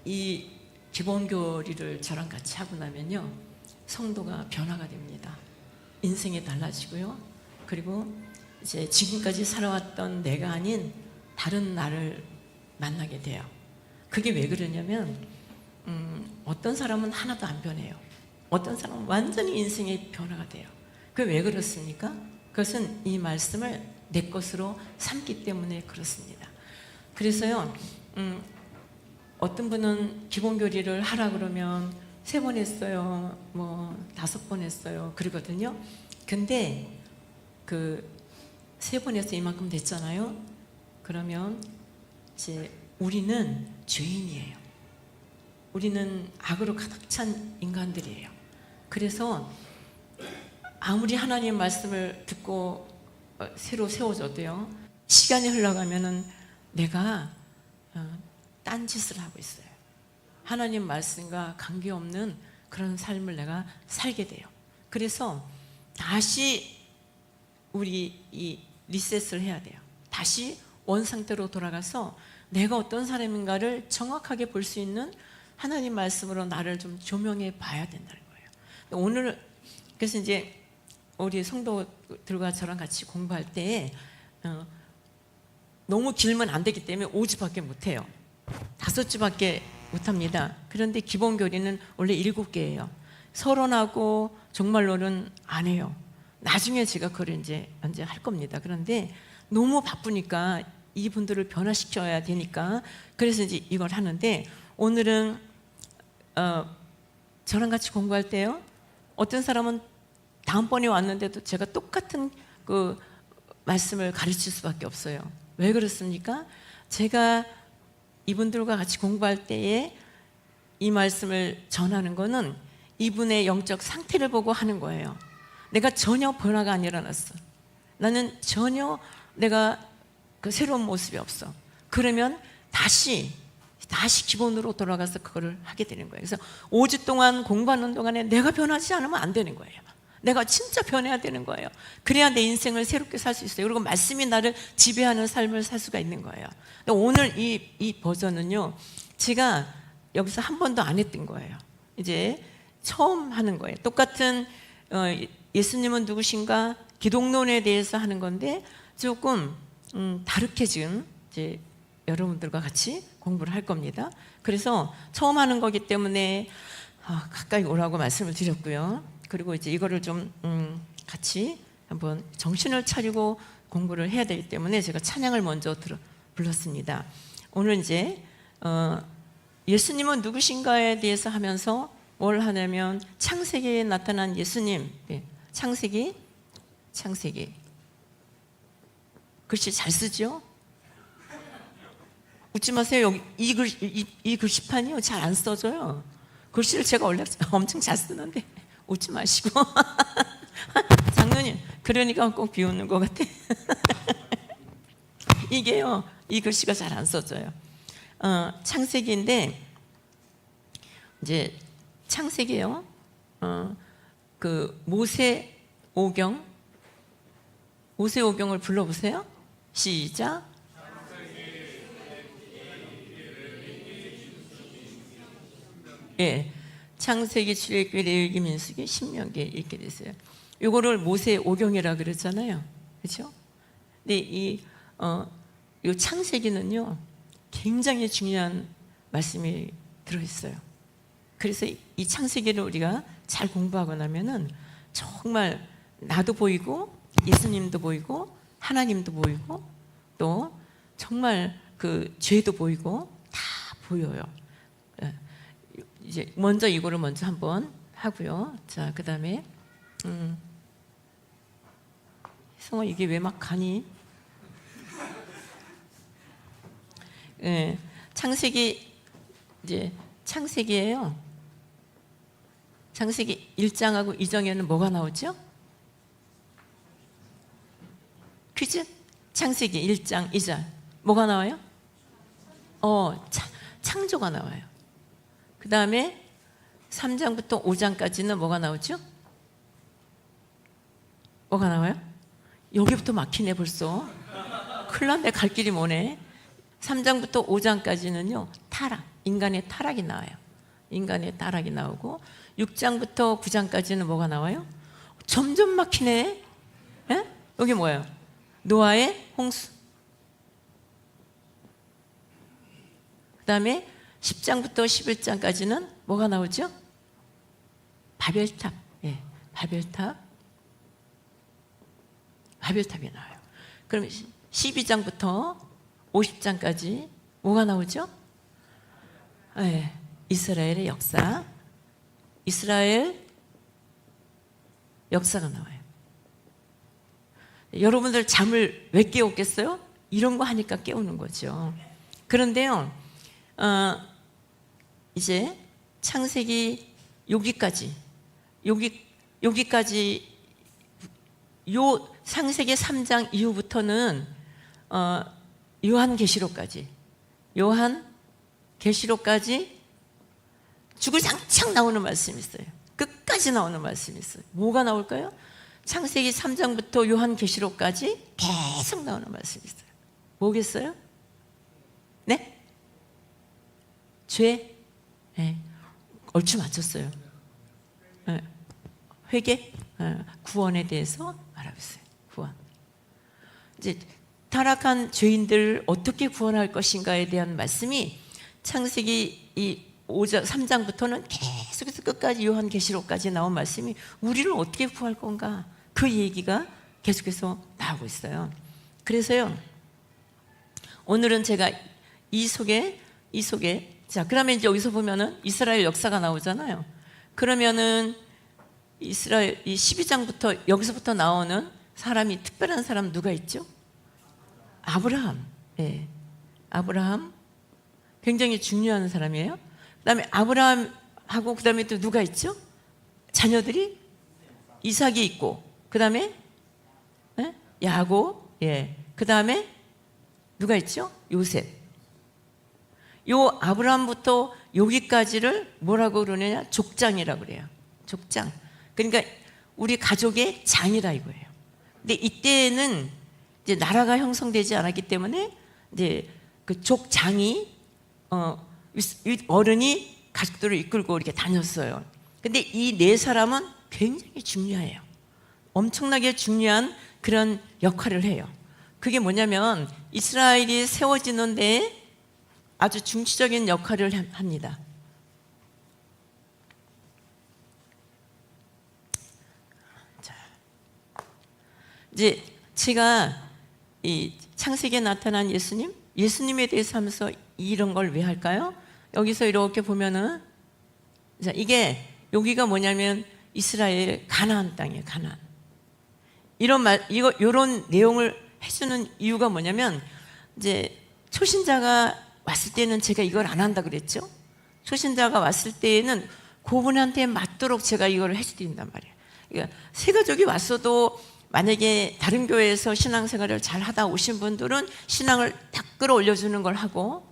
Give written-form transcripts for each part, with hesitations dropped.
이 기본교리를 저랑 같이 하고 나면요, 성도가 변화가 됩니다. 인생이 달라지고요. 그리고 이제 지금까지 살아왔던 내가 아닌 다른 나를 만나게 돼요. 그게 왜 그러냐면 어떤 사람은 하나도 안 변해요. 어떤 사람은 완전히 인생의 변화가 돼요. 그게 왜 그렇습니까? 그것은 이 말씀을 내 것으로 삼기 때문에 그렇습니다. 그래서요, 어떤 분은 기본교리를 하라 그러면 3번 했어요, 뭐 5번 했어요 그러거든요. 근데 그 3번 해서 이만큼 됐잖아요. 그러면 이제 우리는 죄인이에요. 우리는 악으로 가득 찬 인간들이에요. 그래서 아무리 하나님 말씀을 듣고 새로 세워져도요, 시간이 흘러가면은 내가 딴짓을 하고 있어요. 하나님 말씀과 관계없는 그런 삶을 내가 살게 돼요. 그래서 다시 우리 이 리셋을 해야 돼요. 다시 원상태로 돌아가서 내가 어떤 사람인가를 정확하게 볼 수 있는 하나님 말씀으로 나를 좀 조명해 봐야 된다는 거예요. 오늘 그래서 이제 우리 성도들과 저랑 같이 공부할 때 너무 길면 안 되기 때문에 5주밖에 못해요. 5주밖에 못합니다. 그런데 기본교리는 원래 7개예요. 서론하고 종말론은 안 해요. 나중에 제가 그걸 이제 할 겁니다. 그런데 너무 바쁘니까 이분들을 변화시켜야 되니까 그래서 이제 이걸 하는데, 오늘은 저랑 같이 공부할 때요, 어떤 사람은 다음번에 왔는데도 제가 똑같은 그 말씀을 가르칠 수밖에 없어요. 왜 그렇습니까? 제가 이분들과 같이 공부할 때에 이 말씀을 전하는 거는 이분의 영적 상태를 보고 하는 거예요. 내가 전혀 변화가 안 일어났어. 나는 전혀 내가 그 새로운 모습이 없어. 그러면 다시 기본으로 돌아가서 그거를 하게 되는 거예요. 그래서 5주 동안 공부하는 동안에 내가 변하지 않으면 안 되는 거예요. 내가 진짜 변해야 되는 거예요. 그래야 내 인생을 새롭게 살 수 있어요. 그리고 말씀이 나를 지배하는 삶을 살 수가 있는 거예요. 오늘 이 버전은요, 제가 여기서 한 번도 안 했던 거예요. 이제 처음 하는 거예요. 똑같은 예수님은 누구신가 기독론에 대해서 하는 건데 조금 다르게 지금 이제 여러분들과 같이 공부를 할 겁니다. 그래서 처음 하는 거기 때문에 가까이 오라고 말씀을 드렸고요. 그리고 이제 이거를 좀 같이 한번 정신을 차리고 공부를 해야 되기 때문에 제가 찬양을 먼저 불렀습니다. 오늘 이제 예수님은 누구신가에 대해서 하면서 뭘 하냐면 창세기에 나타난 예수님, 창세기 글씨 잘 쓰죠? 웃지 마세요. 여기 이 글씨판이요, 잘 안 써져요. 글씨를 제가 원래 엄청 잘 쓰는데 웃지 마시고. 장로님, 그러니까 꼭 비웃는 것 같아. 이게요, 이 글씨가 잘 안 써져요. 창세기인데 이제 창세기요, 그 모세오경을 불러보세요. 시작. 예, 창세기, 출애굽기, 레위기, 민수기, 신명기 읽게 됐어요. 이거를 모세오경이라 그랬잖아요, 그렇죠? 근데 이 창세기는요, 굉장히 중요한 말씀이 들어있어요. 그래서 이 창세기를 우리가 잘 공부하고 나면은 정말 나도 보이고 예수님도 보이고 하나님도 보이고 또 정말 그 죄도 보이고 다 보여요. 이제 먼저 이거를 먼저 한번 하고요. 자, 그 다음에 성아, 이게 왜 막 가니? 예, 창세기 이제 창세기예요. 창세기 1장하고 2장에는 뭐가 나오죠? 퀴즈? 창세기 1장 2장 뭐가 나와요? 창조가 나와요. 그 다음에 3장부터 5장까지는 뭐가 나오죠? 뭐가 나와요? 여기부터 막히네 벌써. 큰일 났네, 갈 길이 뭐네. 3장부터 5장까지는요 타락, 인간의 타락이 나와요. 인간의 타락이 나오고 6장부터 9장까지는 뭐가 나와요? 점점 막히네. 예? 여기 뭐예요? 노아의 홍수. 그 다음에 10장부터 11장까지는 뭐가 나오죠? 바벨탑. 예, 바벨탑. 바벨탑이 나와요. 그럼 12장부터 50장까지 뭐가 나오죠? 예, 이스라엘의 역사. 이스라엘 역사가 나와요. 여러분들 잠을 왜 깨웠겠어요? 이런 거 하니까 깨우는 거죠. 그런데요, 이제 창세기 여기까지 요 창세기 3장 이후부터는 요한계시록까지 주구장창 나오는 말씀이 있어요. 끝까지 나오는 말씀이 있어요. 뭐가 나올까요? 창세기 3장부터 요한계시록까지 계속 나오는 말씀이 있어요. 뭐겠어요? 네? 죄? 네. 얼추 맞췄어요. 네. 회개? 구원에 대해서 말하고 있어요. 구원. 이제 타락한 죄인들을 어떻게 구원할 것인가에 대한 말씀이 창세기 이 3장부터는 계속해서 끝까지 요한계시록까지 나온 말씀이 우리를 어떻게 구할 건가, 그 얘기가 계속해서 나오고 있어요. 그래서요, 오늘은 제가 이 속에 자, 그러면 이제 여기서 보면은 이스라엘 역사가 나오잖아요. 그러면은 이스라엘 이 12장부터 여기서부터 나오는 사람이, 특별한 사람 누가 있죠? 아브라함. 예. 아브라함 굉장히 중요한 사람이에요. 그다음에 아브라함하고 그다음에 또 누가 있죠? 자녀들이 이삭이 있고, 그다음에 야곱, 예. 그다음에 누가 있죠? 요셉. 요 아브라함부터 여기까지를 뭐라고 그러느냐? 족장이라고 그래요. 족장. 그러니까 우리 가족의 장이라 이거예요. 근데 이때는 이제 나라가 형성되지 않았기 때문에 이제 그 족장이 어른이 가족들을 이끌고 이렇게 다녔어요. 근데 이 네 사람은 굉장히 중요해요. 엄청나게 중요한 그런 역할을 해요. 그게 뭐냐면 이스라엘이 세워지는 데에 아주 중추적인 역할을 합니다. 자, 이제 제가 이 창세기에 나타난 예수님에 대해서 하면서 이런 걸 왜 할까요? 여기서 이렇게 보면은, 자, 이게 여기가 뭐냐면 이스라엘 가나안 땅이에요. 가나안. 이런 내용을 해주는 이유가 뭐냐면, 이제 초신자가 왔을 때는 제가 이걸 안 한다 그랬죠. 초신자가 왔을 때에는 그분한테 맞도록 제가 이걸 해드린단 말이에요. 그러니까 새 가족이 왔어도 만약에 다른 교회에서 신앙생활을 잘 하다 오신 분들은 신앙을 딱 끌어올려주는 걸 하고,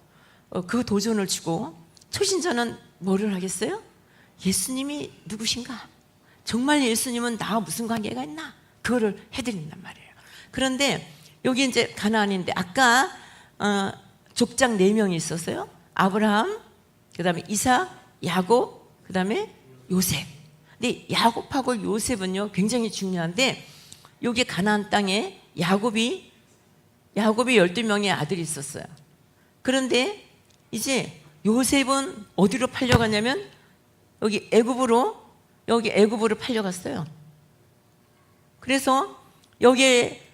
그 도전을 주고, 초신자는 뭐를 하겠어요? 예수님이 누구신가? 정말 예수님은 나와 무슨 관계가 있나? 그거를 해드린단 말이에요. 그런데 여기 이제 가나안인데, 아까 족장 4명이 있었어요. 아브라함, 그 다음에 이삭, 야곱, 그 다음에 요셉. 근데 야곱하고 요셉은요 굉장히 중요한데, 여기 가나안 땅에 야곱이 12명의 아들이 있었어요. 그런데 이제 요셉은 어디로 팔려가냐면 여기 애굽으로 팔려갔어요. 그래서 여기에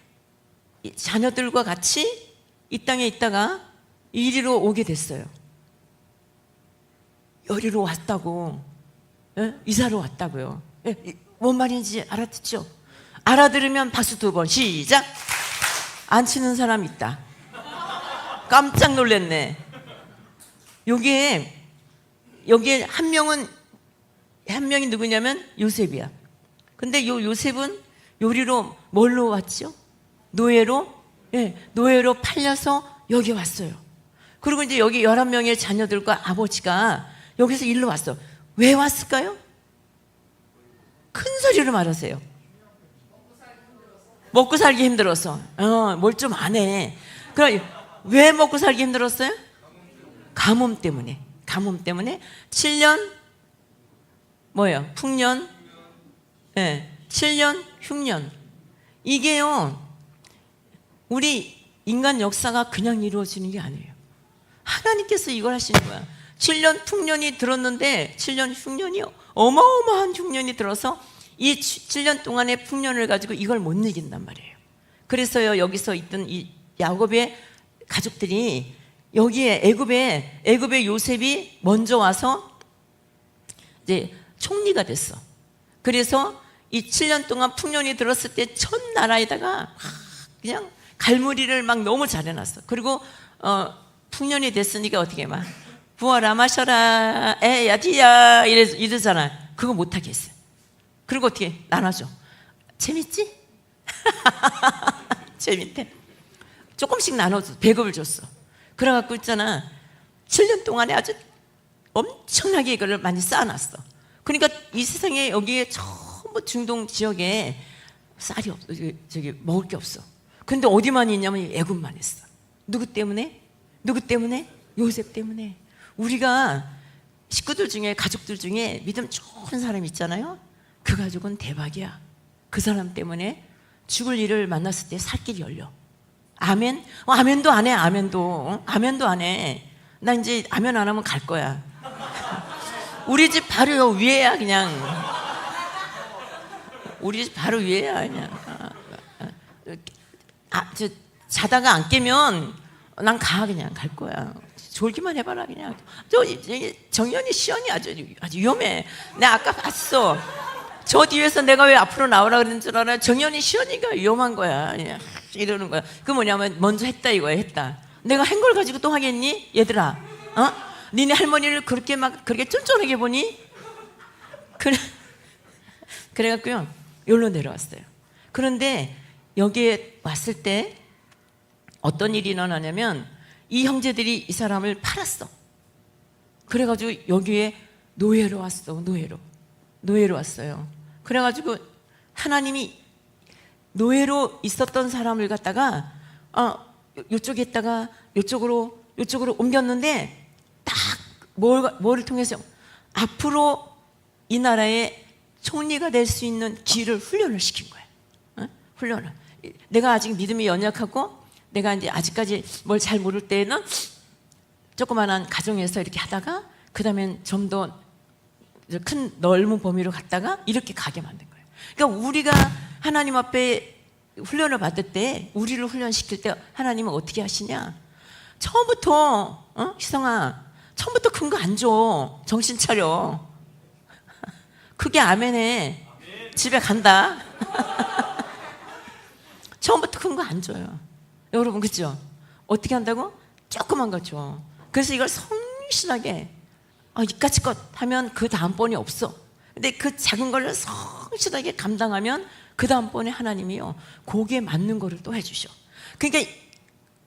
자녀들과 같이 이 땅에 있다가 이리로 오게 됐어요. 여기로 왔다고, 예? 이사로 왔다고요. 예? 뭔 말인지 알아듣죠? 알아들으면 박수 2번. 시작. 안 치는 사람 있다. 깜짝 놀랐네. 여기에 한 명이 누구냐면 요셉이야. 근데 요셉은 요리로 뭘로 왔죠? 노예로? 예, 노예로 팔려서 여기 왔어요. 그리고 이제 여기 11명의 자녀들과 아버지가 여기서 일로 왔어. 왜 왔을까요? 큰 소리로 말하세요. 먹고 살기 힘들어서. 뭘 좀 안 해. 그럼 왜 먹고 살기 힘들었어요? 가뭄 때문에. 가뭄 때문에 7년 뭐예요? 풍년, 네, 7년 흉년. 이게요, 우리 인간 역사가 그냥 이루어지는 게 아니에요. 하나님께서 이걸 하시는 거야. 7년 풍년이 들었는데 7년 흉년이 어마어마한 흉년이 들어서 이 7년 동안의 풍년을 가지고 이걸 못 이긴단 말이에요. 그래서요, 여기서 있던 이 야곱의 가족들이 여기에 애굽에 요셉이 먼저 와서 이제 총리가 됐어. 그래서 이 7년 동안 풍년이 들었을 때 전 나라에다가 그냥 갈무리를 막 너무 잘해놨어. 그리고 풍년이 됐으니까 어떻게 막 부어라 마셔라 에야 디야 이러잖아. 그거 못하게 했어요. 그리고 어떻게 나눠줘. 재밌지? 재밌대. 조금씩 나눠줘. 배급을 줬어. 그래갖고 있잖아, 7년 동안에 아주 엄청나게 이거를 많이 쌓아놨어. 그러니까 이 세상에 여기에 전부 중동 지역에 쌀이 없어. 저기 먹을 게 없어. 근데 어디만 있냐면 애굽만 있어. 누구 때문에? 요셉 때문에. 우리가 식구들 중에, 가족들 중에 믿음 좋은 사람 있잖아요. 그 가족은 대박이야. 그 사람 때문에 죽을 일을 만났을 때 살 길이 열려. 아멘? 아멘도 안 해. 아멘도 안 해. 나 이제 아멘 안 하면 갈 거야. 우리 집 바로 요 위에야. 그냥 우리 집 바로 위에야. 그냥 자다가 안 깨면 난 그냥 갈 거야. 졸기만 해봐라. 그냥 정연이 시연이 아주 위험해. 내가 아까 봤어. 저 뒤에서 내가 왜 앞으로 나오라 그러는 줄 알아? 정연이 시연이가 위험한 거야. 이러는 거야. 그 뭐냐면 먼저 했다 이거야. 했다. 내가 한 걸 가지고 또 하겠니? 얘들아, 니네 할머니를 그렇게 쫀쫀하게 보니? 그래갖고요, 여기로 내려왔어요. 그런데 여기에 왔을 때 어떤 일이 일어나냐면 이 형제들이 이 사람을 팔았어. 그래가지고 여기에 노예로 왔어. 노예로 왔어요. 그래가지고 하나님이 노예로 있었던 사람을 갖다가 이쪽에 있다가 이쪽으로 옮겼는데 딱 뭐를 통해서 앞으로 이 나라의 총리가 될 수 있는 길을 훈련을 시킨 거예요. 훈련을. 내가 아직 믿음이 연약하고 내가 이제 아직까지 뭘 잘 모를 때에는 조그만한 가정에서 이렇게 하다가 그 다음엔 좀 더 큰 넓은 범위로 갔다가 이렇게 가게 만든 거예요. 그러니까 우리가 하나님 앞에 훈련을 받을 때, 우리를 훈련시킬 때 하나님은 어떻게 하시냐? 처음부터 희성아, 처음부터 큰 거 안 줘. 정신 차려. 그게 아멘해. 집에 간다. 처음부터 큰 거 안 줘요. 여러분, 그죠? 어떻게 한다고? 조그만 거 줘. 그래서 이걸 성실하게 이까지 것 하면 그 다음번이 없어. 근데 그 작은 걸 성실하게 감당하면 그 다음번에 하나님이요, 거기에 맞는 거를 또 해주셔. 그러니까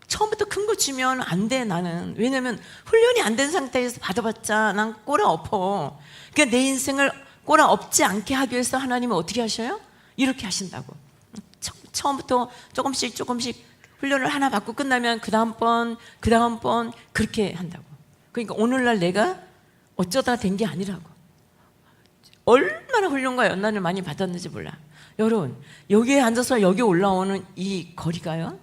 처음부터 큰 거 주면 안 돼. 나는. 왜냐면 훈련이 안 된 상태에서 받아봤자 난 꼬라 엎어. 그러니까 내 인생을 꼬라 엎지 않게 하기 위해서 하나님은 어떻게 하셔요? 이렇게 하신다고. 처음부터 조금씩 훈련을 하나 받고 끝나면 그 다음번 그렇게 한다고. 그러니까 오늘날 내가 어쩌다 된 게 아니라고. 얼마나 훈련과 연단을 많이 받았는지 몰라. 여러분, 여기에 앉아서 여기 올라오는 이 거리가요,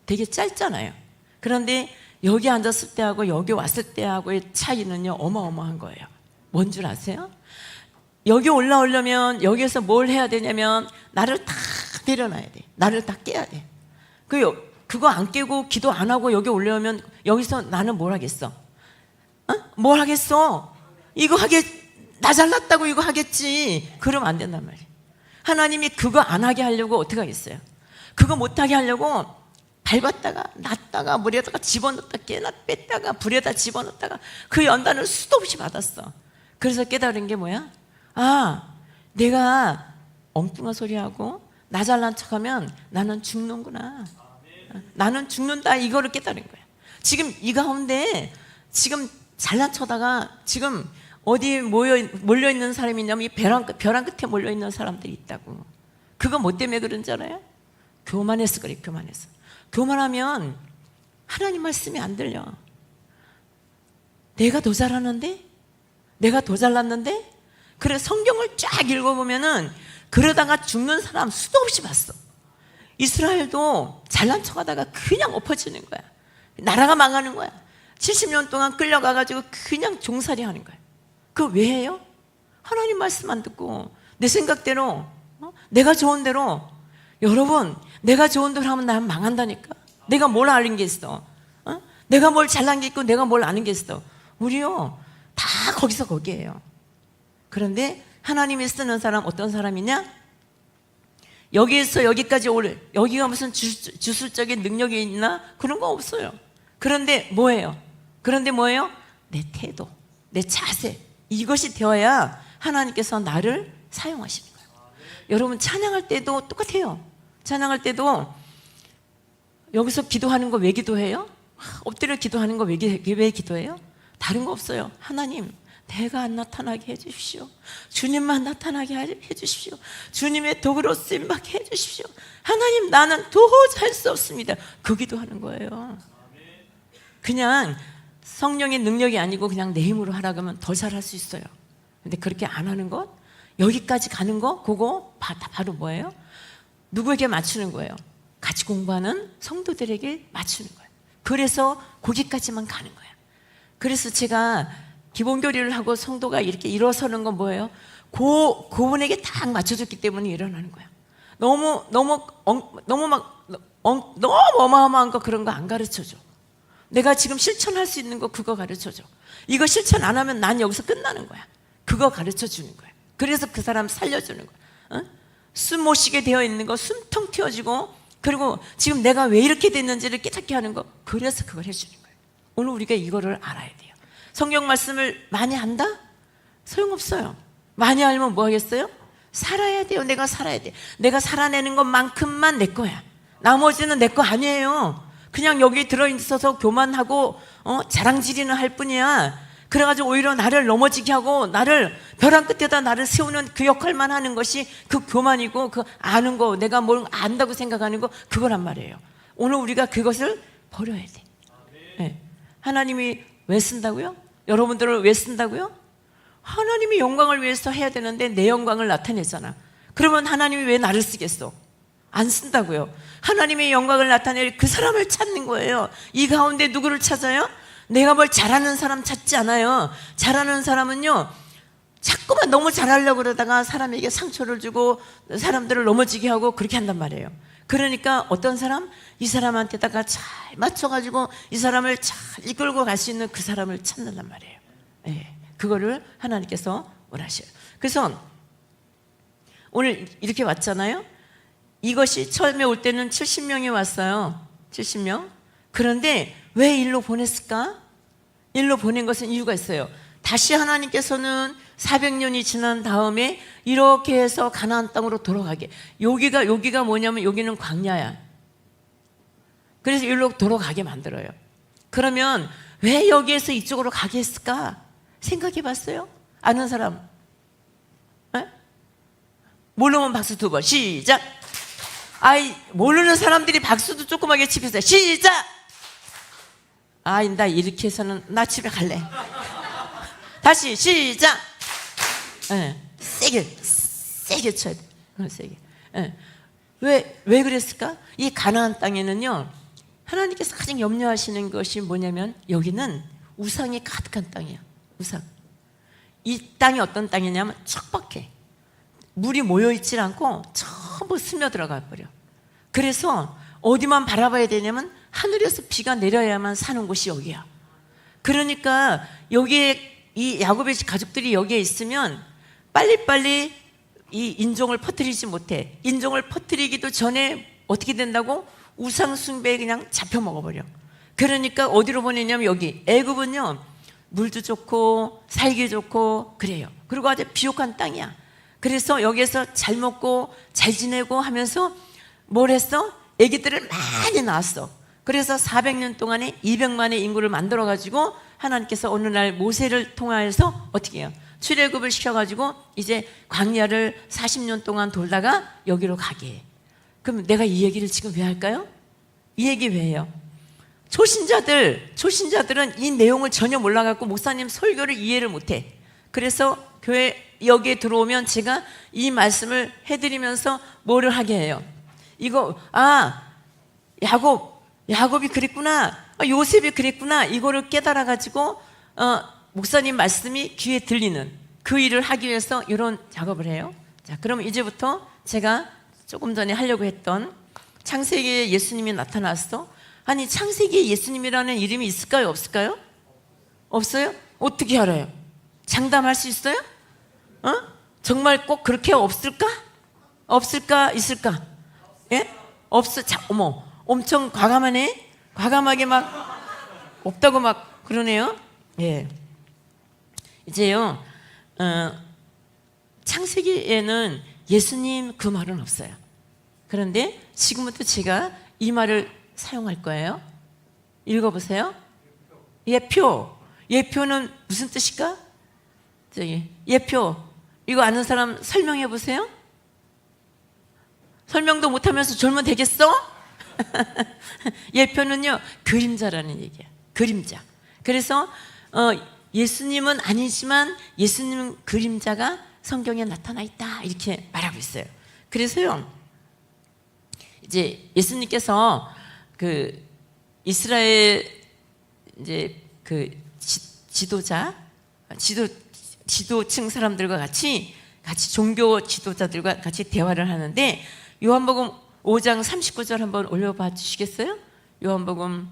되게 짧잖아요. 그런데 여기 앉았을 때하고 여기 왔을 때하고의 차이는요, 어마어마한 거예요. 뭔 줄 아세요? 여기 올라오려면 여기에서 뭘 해야 되냐면 나를 다 내려놔야 돼. 나를 다 깨야 돼. 그거 안 깨고 기도 안 하고 여기 올라오면 여기서 나는 뭘 하겠어? 뭘 하겠어? 나 잘났다고 이거 하겠지. 그러면 안 된단 말이에요. 하나님이 그거 안 하게 하려고 어떻게 하겠어요? 그거 못하게 하려고 밟았다가 놨다가 물에다가 집어넣었다 깨나 뺐다가 불에다 집어넣었다가 그 연단을 수도 없이 받았어. 그래서 깨달은 게 뭐야? 내가 엉뚱한 소리하고 나 잘난 척하면 나는 죽는구나. 나는 죽는다. 이거를 깨달은 거야. 지금 이 가운데 지금 잘난 척하다가 지금 어디 몰려있는 사람이 있냐면 이 벼랑 끝에 몰려있는 사람들이 있다고. 그거 뭐 때문에 그런 줄 알아요? 교만해서 그래. 교만하면 하나님 말씀이 안 들려. 내가 더 잘하는데? 내가 더 잘났는데? 그래 성경을 쫙 읽어보면은 그러다가 죽는 사람 수도 없이 봤어. 이스라엘도 잘난 척하다가 그냥 엎어지는 거야. 나라가 망하는 거야. 70년 동안 끌려가가지고 그냥 종살이 하는 거야. 그거 왜 해요? 하나님 말씀 안 듣고 내 생각대로 내가 좋은 대로. 여러분, 내가 좋은 대로 하면 난 망한다니까. 내가 뭘 아는 게 있어? 내가 뭘 잘난 게 있고 내가 뭘 아는 게 있어? 우리요 다 거기서 거기에요. 그런데 하나님이 쓰는 사람 어떤 사람이냐? 여기에서 여기까지 여기가 무슨 주술적인 능력이 있나? 그런 거 없어요. 그런데 뭐예요? 내 태도, 내 자세, 이것이 되어야 하나님께서 나를 사용하시는 거예요. 여러분 찬양할 때도 똑같아요. 찬양할 때도 여기서 기도하는 거 왜 기도해요? 엎드려 기도하는 거 왜 기도해요? 다른 거 없어요. 하나님, 내가 안 나타나게 해주십시오. 주님만 나타나게 해주십시오. 주님의 도구로 쓰임받게 해주십시오. 하나님, 나는 도저히 할 수 없습니다. 그 기도하는 거예요. 그냥 성령의 능력이 아니고 그냥 내 힘으로 하라고 하면 더 잘할 수 있어요. 근데 그렇게 안 하는 것, 여기까지 가는 거, 그거 바로 뭐예요? 누구에게 맞추는 거예요? 같이 공부하는 성도들에게 맞추는 거예요. 그래서 거기까지만 가는 거예요. 그래서 제가 기본교리를 하고 성도가 이렇게 일어서는 건 뭐예요? 그분에게 딱 맞춰줬기 때문에 일어나는 거야. 너무 어마어마한 거 그런 거 안 가르쳐줘. 내가 지금 실천할 수 있는 거 그거 가르쳐줘. 이거 실천 안 하면 난 여기서 끝나는 거야. 그거 가르쳐주는 거야. 그래서 그 사람 살려주는 거야. 숨 못 쉬게 되어 있는 거 숨통 튀어지고, 그리고 지금 내가 왜 이렇게 됐는지를 깨닫게 하는 거, 그래서 그걸 해주는 거예요. 오늘 우리가 이거를 알아야 돼요. 성경 말씀을 많이 안다? 소용없어요. 많이 알면 뭐 하겠어요? 살아야 돼요. 내가 살아야 돼. 내가 살아내는 것만큼만 내 거야. 나머지는 내 거 아니에요. 그냥 여기 들어있어서 교만하고 자랑질이나 할 뿐이야. 그래가지고 오히려 나를 넘어지게 하고 나를 벼랑 끝에다 나를 세우는 그 역할만 하는 것이 그 교만이고, 그 아는 거, 내가 뭘 안다고 생각하는 거, 그거란 말이에요. 오늘 우리가 그것을 버려야 돼. 네. 하나님이 왜 쓴다고요? 여러분들을 왜 쓴다고요? 하나님이 영광을 위해서 해야 되는데 내 영광을 나타내잖아. 그러면 하나님이 왜 나를 쓰겠어? 안 쓴다고요. 하나님의 영광을 나타낼 그 사람을 찾는 거예요. 이 가운데 누구를 찾아요? 내가 뭘 잘하는 사람 찾지 않아요. 잘하는 사람은요, 자꾸만 너무 잘하려고 그러다가 사람에게 상처를 주고 사람들을 넘어지게 하고 그렇게 한단 말이에요. 그러니까 어떤 사람? 이 사람한테다가 잘 맞춰가지고 이 사람을 잘 이끌고 갈 수 있는 그 사람을 찾는단 말이에요. 네, 그거를 하나님께서 원하셔요. 그래서 오늘 이렇게 왔잖아요. 이것이 처음에 올 때는 70명이 왔어요. 70명. 그런데 왜 일로 보냈을까? 일로 보낸 것은 이유가 있어요. 다시 하나님께서는 400년이 지난 다음에 이렇게 해서 가나안 땅으로 돌아가게. 여기가 뭐냐면 여기는 광야야. 그래서 일로 돌아가게 만들어요. 그러면 왜 여기에서 이쪽으로 가게 했을까? 생각해 봤어요? 아는 사람? 에? 모르면 박수 2번. 시작! 모르는 사람들이 박수도 조그맣게 치면서 시작! 나 이렇게 해서는 나 집에 갈래. 다시 시작! 세게 쳐야 돼. 세게. 왜 그랬을까? 이 가나안 땅에는요, 하나님께서 가장 염려하시는 것이 뭐냐면 여기는 우상이 가득한 땅이야. 우상. 이 땅이 어떤 땅이냐면 척박해. 물이 모여있질 않고 전부 스며들어가 버려. 그래서 어디만 바라봐야 되냐면 하늘에서 비가 내려야만 사는 곳이 여기야. 그러니까 여기에 이 야곱의 가족들이 여기에 있으면 빨리빨리 이 인종을 퍼뜨리지 못해. 인종을 퍼뜨리기도 전에 어떻게 된다고? 우상 숭배에 그냥 잡혀 먹어버려. 그러니까 어디로 보내냐면 여기 애굽은요, 물도 좋고 살기 좋고 그래요. 그리고 아주 비옥한 땅이야. 그래서 여기에서 잘 먹고 잘 지내고 하면서 뭘 했어? 애기들을 많이 낳았어. 그래서 400년 동안에 200만의 인구를 만들어가지고 하나님께서 어느 날 모세를 통하여서 어떻게 해요? 출애굽을 시켜가지고 이제 광야를 40년 동안 돌다가 여기로 가게 해. 그럼 내가 이 얘기를 지금 왜 할까요? 이 얘기 왜 해요? 초신자들은 이 내용을 전혀 몰라갖고 목사님 설교를 이해를 못해. 그래서 교회 여기에 들어오면 제가 이 말씀을 해드리면서 뭐를 하게 해요. 이거 야곱이 그랬구나, 요셉이 그랬구나, 이거를 깨달아가지고 목사님 말씀이 귀에 들리는 그 일을 하기 위해서 이런 작업을 해요. 자, 그럼 이제부터 제가 조금 전에 하려고 했던 창세기에 예수님이 나타났어. 아니, 창세기에 예수님이라는 이름이 있을까요? 없을까요? 없어요? 어떻게 알아요? 장담할 수 있어요? 정말 꼭 그렇게 없을까? 없을까? 있을까? 예? 없어. 자, 어머, 엄청 과감하네. 과감하게 막 없다고 막 그러네요. 예. 이제요, 창세기에는 예수님 그 말은 없어요. 그런데 지금부터 제가 이 말을 사용할 거예요. 읽어보세요. 예표는 무슨 뜻일까? 예표, 이거 아는 사람 설명해 보세요. 설명도 못하면서 졸면 되겠어? 예표는요, 그림자라는 얘기야. 그림자. 그래서 예수님은 아니지만 예수님 그림자가 성경에 나타나 있다, 이렇게 말하고 있어요. 그래서요, 이제 예수님께서 그 이스라엘 이제 그 지도층 사람들과 같이 종교 지도자들과 같이 대화를 하는데, 요한복음 5장 39절 한번 올려봐 주시겠어요? 요한복음,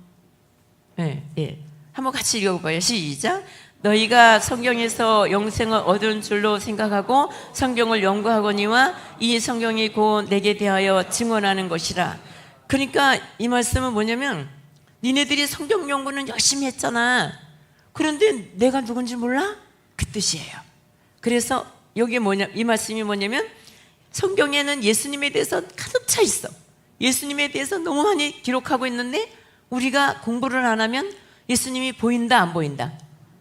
예. 한번 같이 읽어봐요. 시작. 너희가 성경에서 영생을 얻은 줄로 생각하고 성경을 연구하거니와 이 성경이 곧 내게 대하여 증언하는 것이라. 그러니까 이 말씀은 뭐냐면, 니네들이 성경 연구는 열심히 했잖아. 그런데 내가 누군지 몰라? 그 뜻이에요. 그래서 여기 이 말씀이 뭐냐면, 성경에는 예수님에 대해서 가득 차 있어. 예수님에 대해서 너무 많이 기록하고 있는데 우리가 공부를 안 하면 예수님이 보인다, 안 보인다?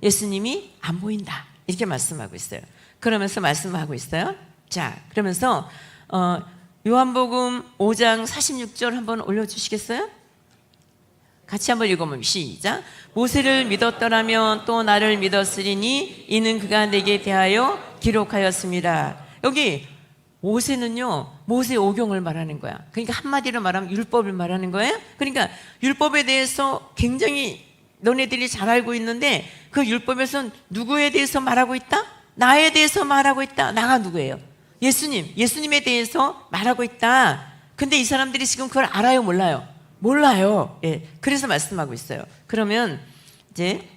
예수님이 안 보인다, 이렇게 말씀하고 있어요. 그러면서 말씀하고 있어요. 자, 그러면서 요한복음 5장 46절 한번 올려주시겠어요? 같이 한번 읽어보면 시작. 모세를 믿었더라면 또 나를 믿었으리니 이는 그가 내게 대하여 기록하였습니다. 여기 모세는요, 모세 오경을 말하는 거야. 그러니까 한마디로 말하면 율법을 말하는 거예요. 그러니까 율법에 대해서 굉장히 너네들이 잘 알고 있는데, 그 율법에서는 누구에 대해서 말하고 있다? 나에 대해서 말하고 있다. 나가 누구예요? 예수님에 대해서 말하고 있다. 근데 이 사람들이 지금 그걸 알아요, 몰라요? 몰라요. 예. 그래서 말씀하고 있어요. 그러면 이제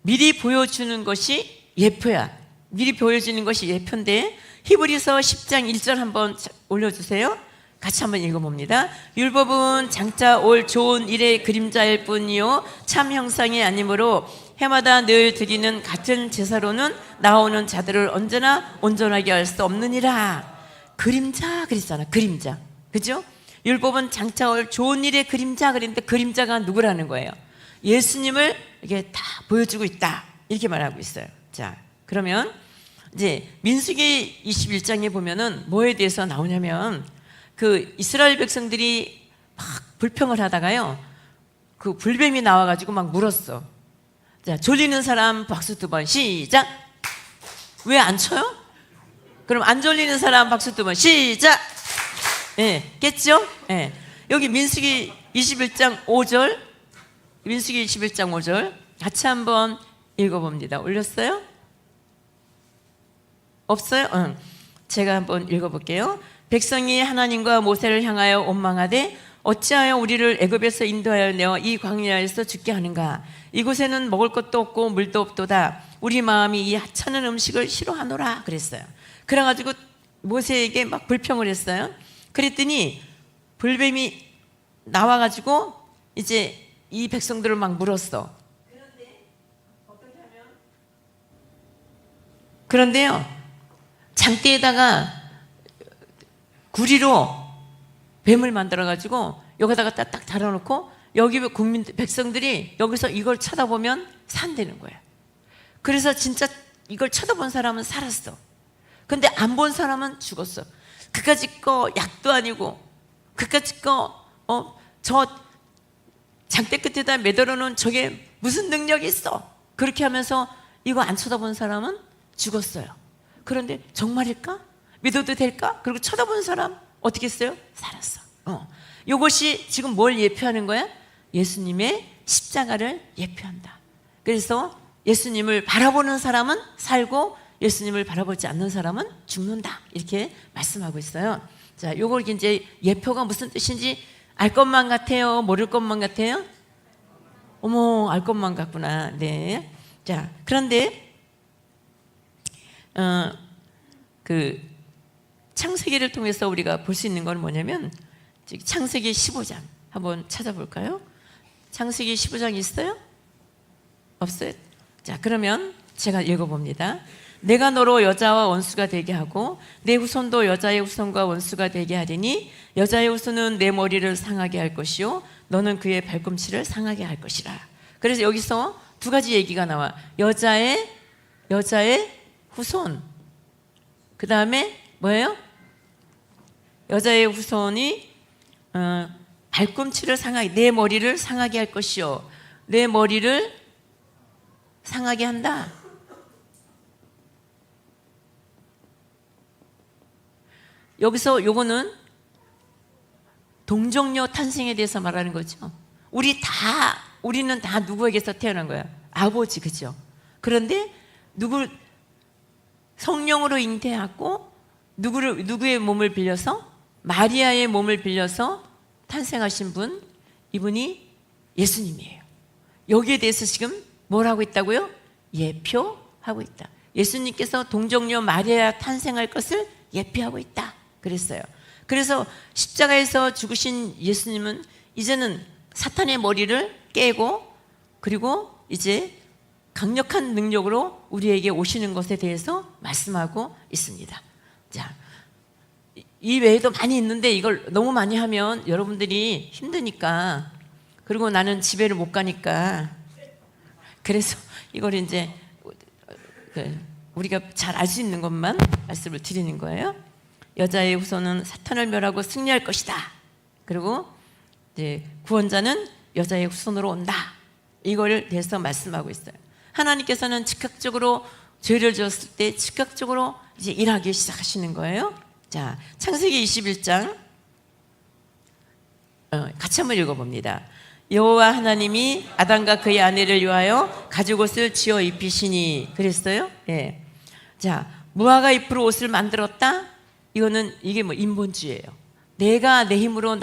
미리 보여주는 것이 예표야. 미리 보여주는 것이 예표인데, 히브리서 10장 1절 한번 올려주세요. 같이 한번 읽어봅니다. 율법은 장차 올 좋은 일의 그림자일 뿐이요 참 형상이 아니므로 해마다 늘 드리는 같은 제사로는 나오는 자들을 언제나 온전하게 할 수 없느니라. 그림자 그랬잖아. 그림자, 그죠? 율법은 장차 올 좋은 일의 그림자 그랬는데, 그림자가 누구라는 거예요? 예수님을 이게 다 보여주고 있다, 이렇게 말하고 있어요. 자, 그러면 이제 민수기 21장에 보면은 뭐에 대해서 나오냐면, 그 이스라엘 백성들이 막 불평을 하다가요, 그 불뱀이 나와가지고 막 물었어. 자, 졸리는 사람 박수 2번 시작. 왜 안 쳐요? 그럼 안 졸리는 사람 박수 2번 시작. 예, 깼죠? 예. 여기 민수기 21장 5절, 민수기 21장 5절 같이 한번 읽어봅니다. 올렸어요? 없어요? 응. 제가 한번 읽어볼게요. 백성이 하나님과 모세를 향하여 원망하되 어찌하여 우리를 애굽에서 인도하여 내어 이 광야에서 죽게 하는가? 이곳에는 먹을 것도 없고 물도 없도다. 우리 마음이 이 하찮은 음식을 싫어하노라 그랬어요. 그래가지고 모세에게 막 불평을 했어요. 그랬더니 불뱀이 나와가지고 이제 이 백성들을 막 물었어. 그런데요, 장대에다가 구리로 뱀을 만들어가지고 여기다가 딱 달아놓고, 여기 백성들이 여기서 이걸 쳐다보면 산다는 거야. 그래서 진짜 이걸 쳐다본 사람은 살았어. 근데 안 본 사람은 죽었어. 그까짓 거 약도 아니고, 그까짓 거 저 장대 끝에다 매달아 놓은 저게 무슨 능력이 있어? 그렇게 하면서 이거 안 쳐다본 사람은 죽었어요. 그런데 정말일까? 믿어도 될까? 그리고 쳐다본 사람 어떻게 했어요? 살았어. 이것이 지금 뭘 예표하는 거야? 예수님의 십자가를 예표한다. 그래서 예수님을 바라보는 사람은 살고 예수님을 바라보지 않는 사람은 죽는다. 이렇게 말씀하고 있어요. 자, 요걸 이제 예표가 무슨 뜻인지 알 것만 같아요? 모를 것만 같아요? 어머, 알 것만 같구나. 네. 자, 그런데 그 창세기를 통해서 우리가 볼 수 있는 건 뭐냐면 창세기 15장 한번 찾아볼까요? 창세기 15장 있어요? 없어요? 자, 그러면 제가 읽어봅니다. 내가 너로 여자와 원수가 되게 하고 내 후손도 여자의 후손과 원수가 되게 하리니 여자의 후손은 내 머리를 상하게 할 것이요 너는 그의 발꿈치를 상하게 할 것이라. 그래서 여기서 두 가지 얘기가 나와. 여자의 후손, 그 다음에 뭐예요? 여자의 후손이 발꿈치를 상하게, 내 머리를 상하게 할 것이요 내 머리를 상하게 한다. 여기서 요거는 동정녀 탄생에 대해서 말하는 거죠. 우리는 다 누구에게서 태어난 거야? 아버지, 그죠? 그런데 성령으로 잉태하고 누구의 몸을 빌려서? 마리아의 몸을 빌려서 탄생하신 분, 이분이 예수님이에요. 여기에 대해서 지금 뭘 하고 있다고요? 예표하고 있다. 예수님께서 동정녀 마리아 탄생할 것을 예표하고 있다. 그랬어요. 그래서 십자가에서 죽으신 예수님은 이제는 사탄의 머리를 깨고 그리고 이제 강력한 능력으로 우리에게 오시는 것에 대해서 말씀하고 있습니다. 자, 이 외에도 많이 있는데 이걸 너무 많이 하면 여러분들이 힘드니까, 그리고 나는 집에를 못 가니까, 그래서 이걸 이제 우리가 잘 알 수 있는 것만 말씀을 드리는 거예요. 여자의 후손은 사탄을 멸하고 승리할 것이다. 그리고 이제 구원자는 여자의 후손으로 온다. 이걸 대해서 말씀하고 있어요. 하나님께서는 즉각적으로 죄를 지었을 때 즉각적으로 이제 일하기 시작하시는 거예요. 자, 창세기 21장 같이 한번 읽어봅니다. 여호와 하나님이 아담과 그의 아내를 위하여 가죽옷을 지어 입히시니 그랬어요. 예. 자, 무화과 잎으로 옷을 만들었다. 이게 뭐 인본주의예요. 내가 내 힘으로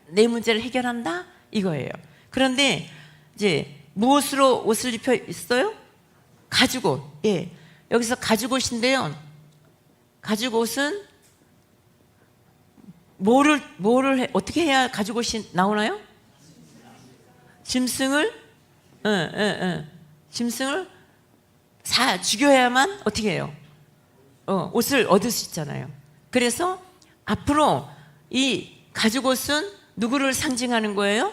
내 문제를 해결한다 이거예요. 그런데 이제 무엇으로 옷을 입혀 있어요? 가죽옷. 예. 여기서 가죽옷인데요. 가죽옷은 어떻게 해야 가죽옷이 나오나요? 짐승을 죽여야만 어떻게 해요? 옷을 얻을 수 있잖아요. 그래서 앞으로 이 가죽옷은 누구를 상징하는 거예요?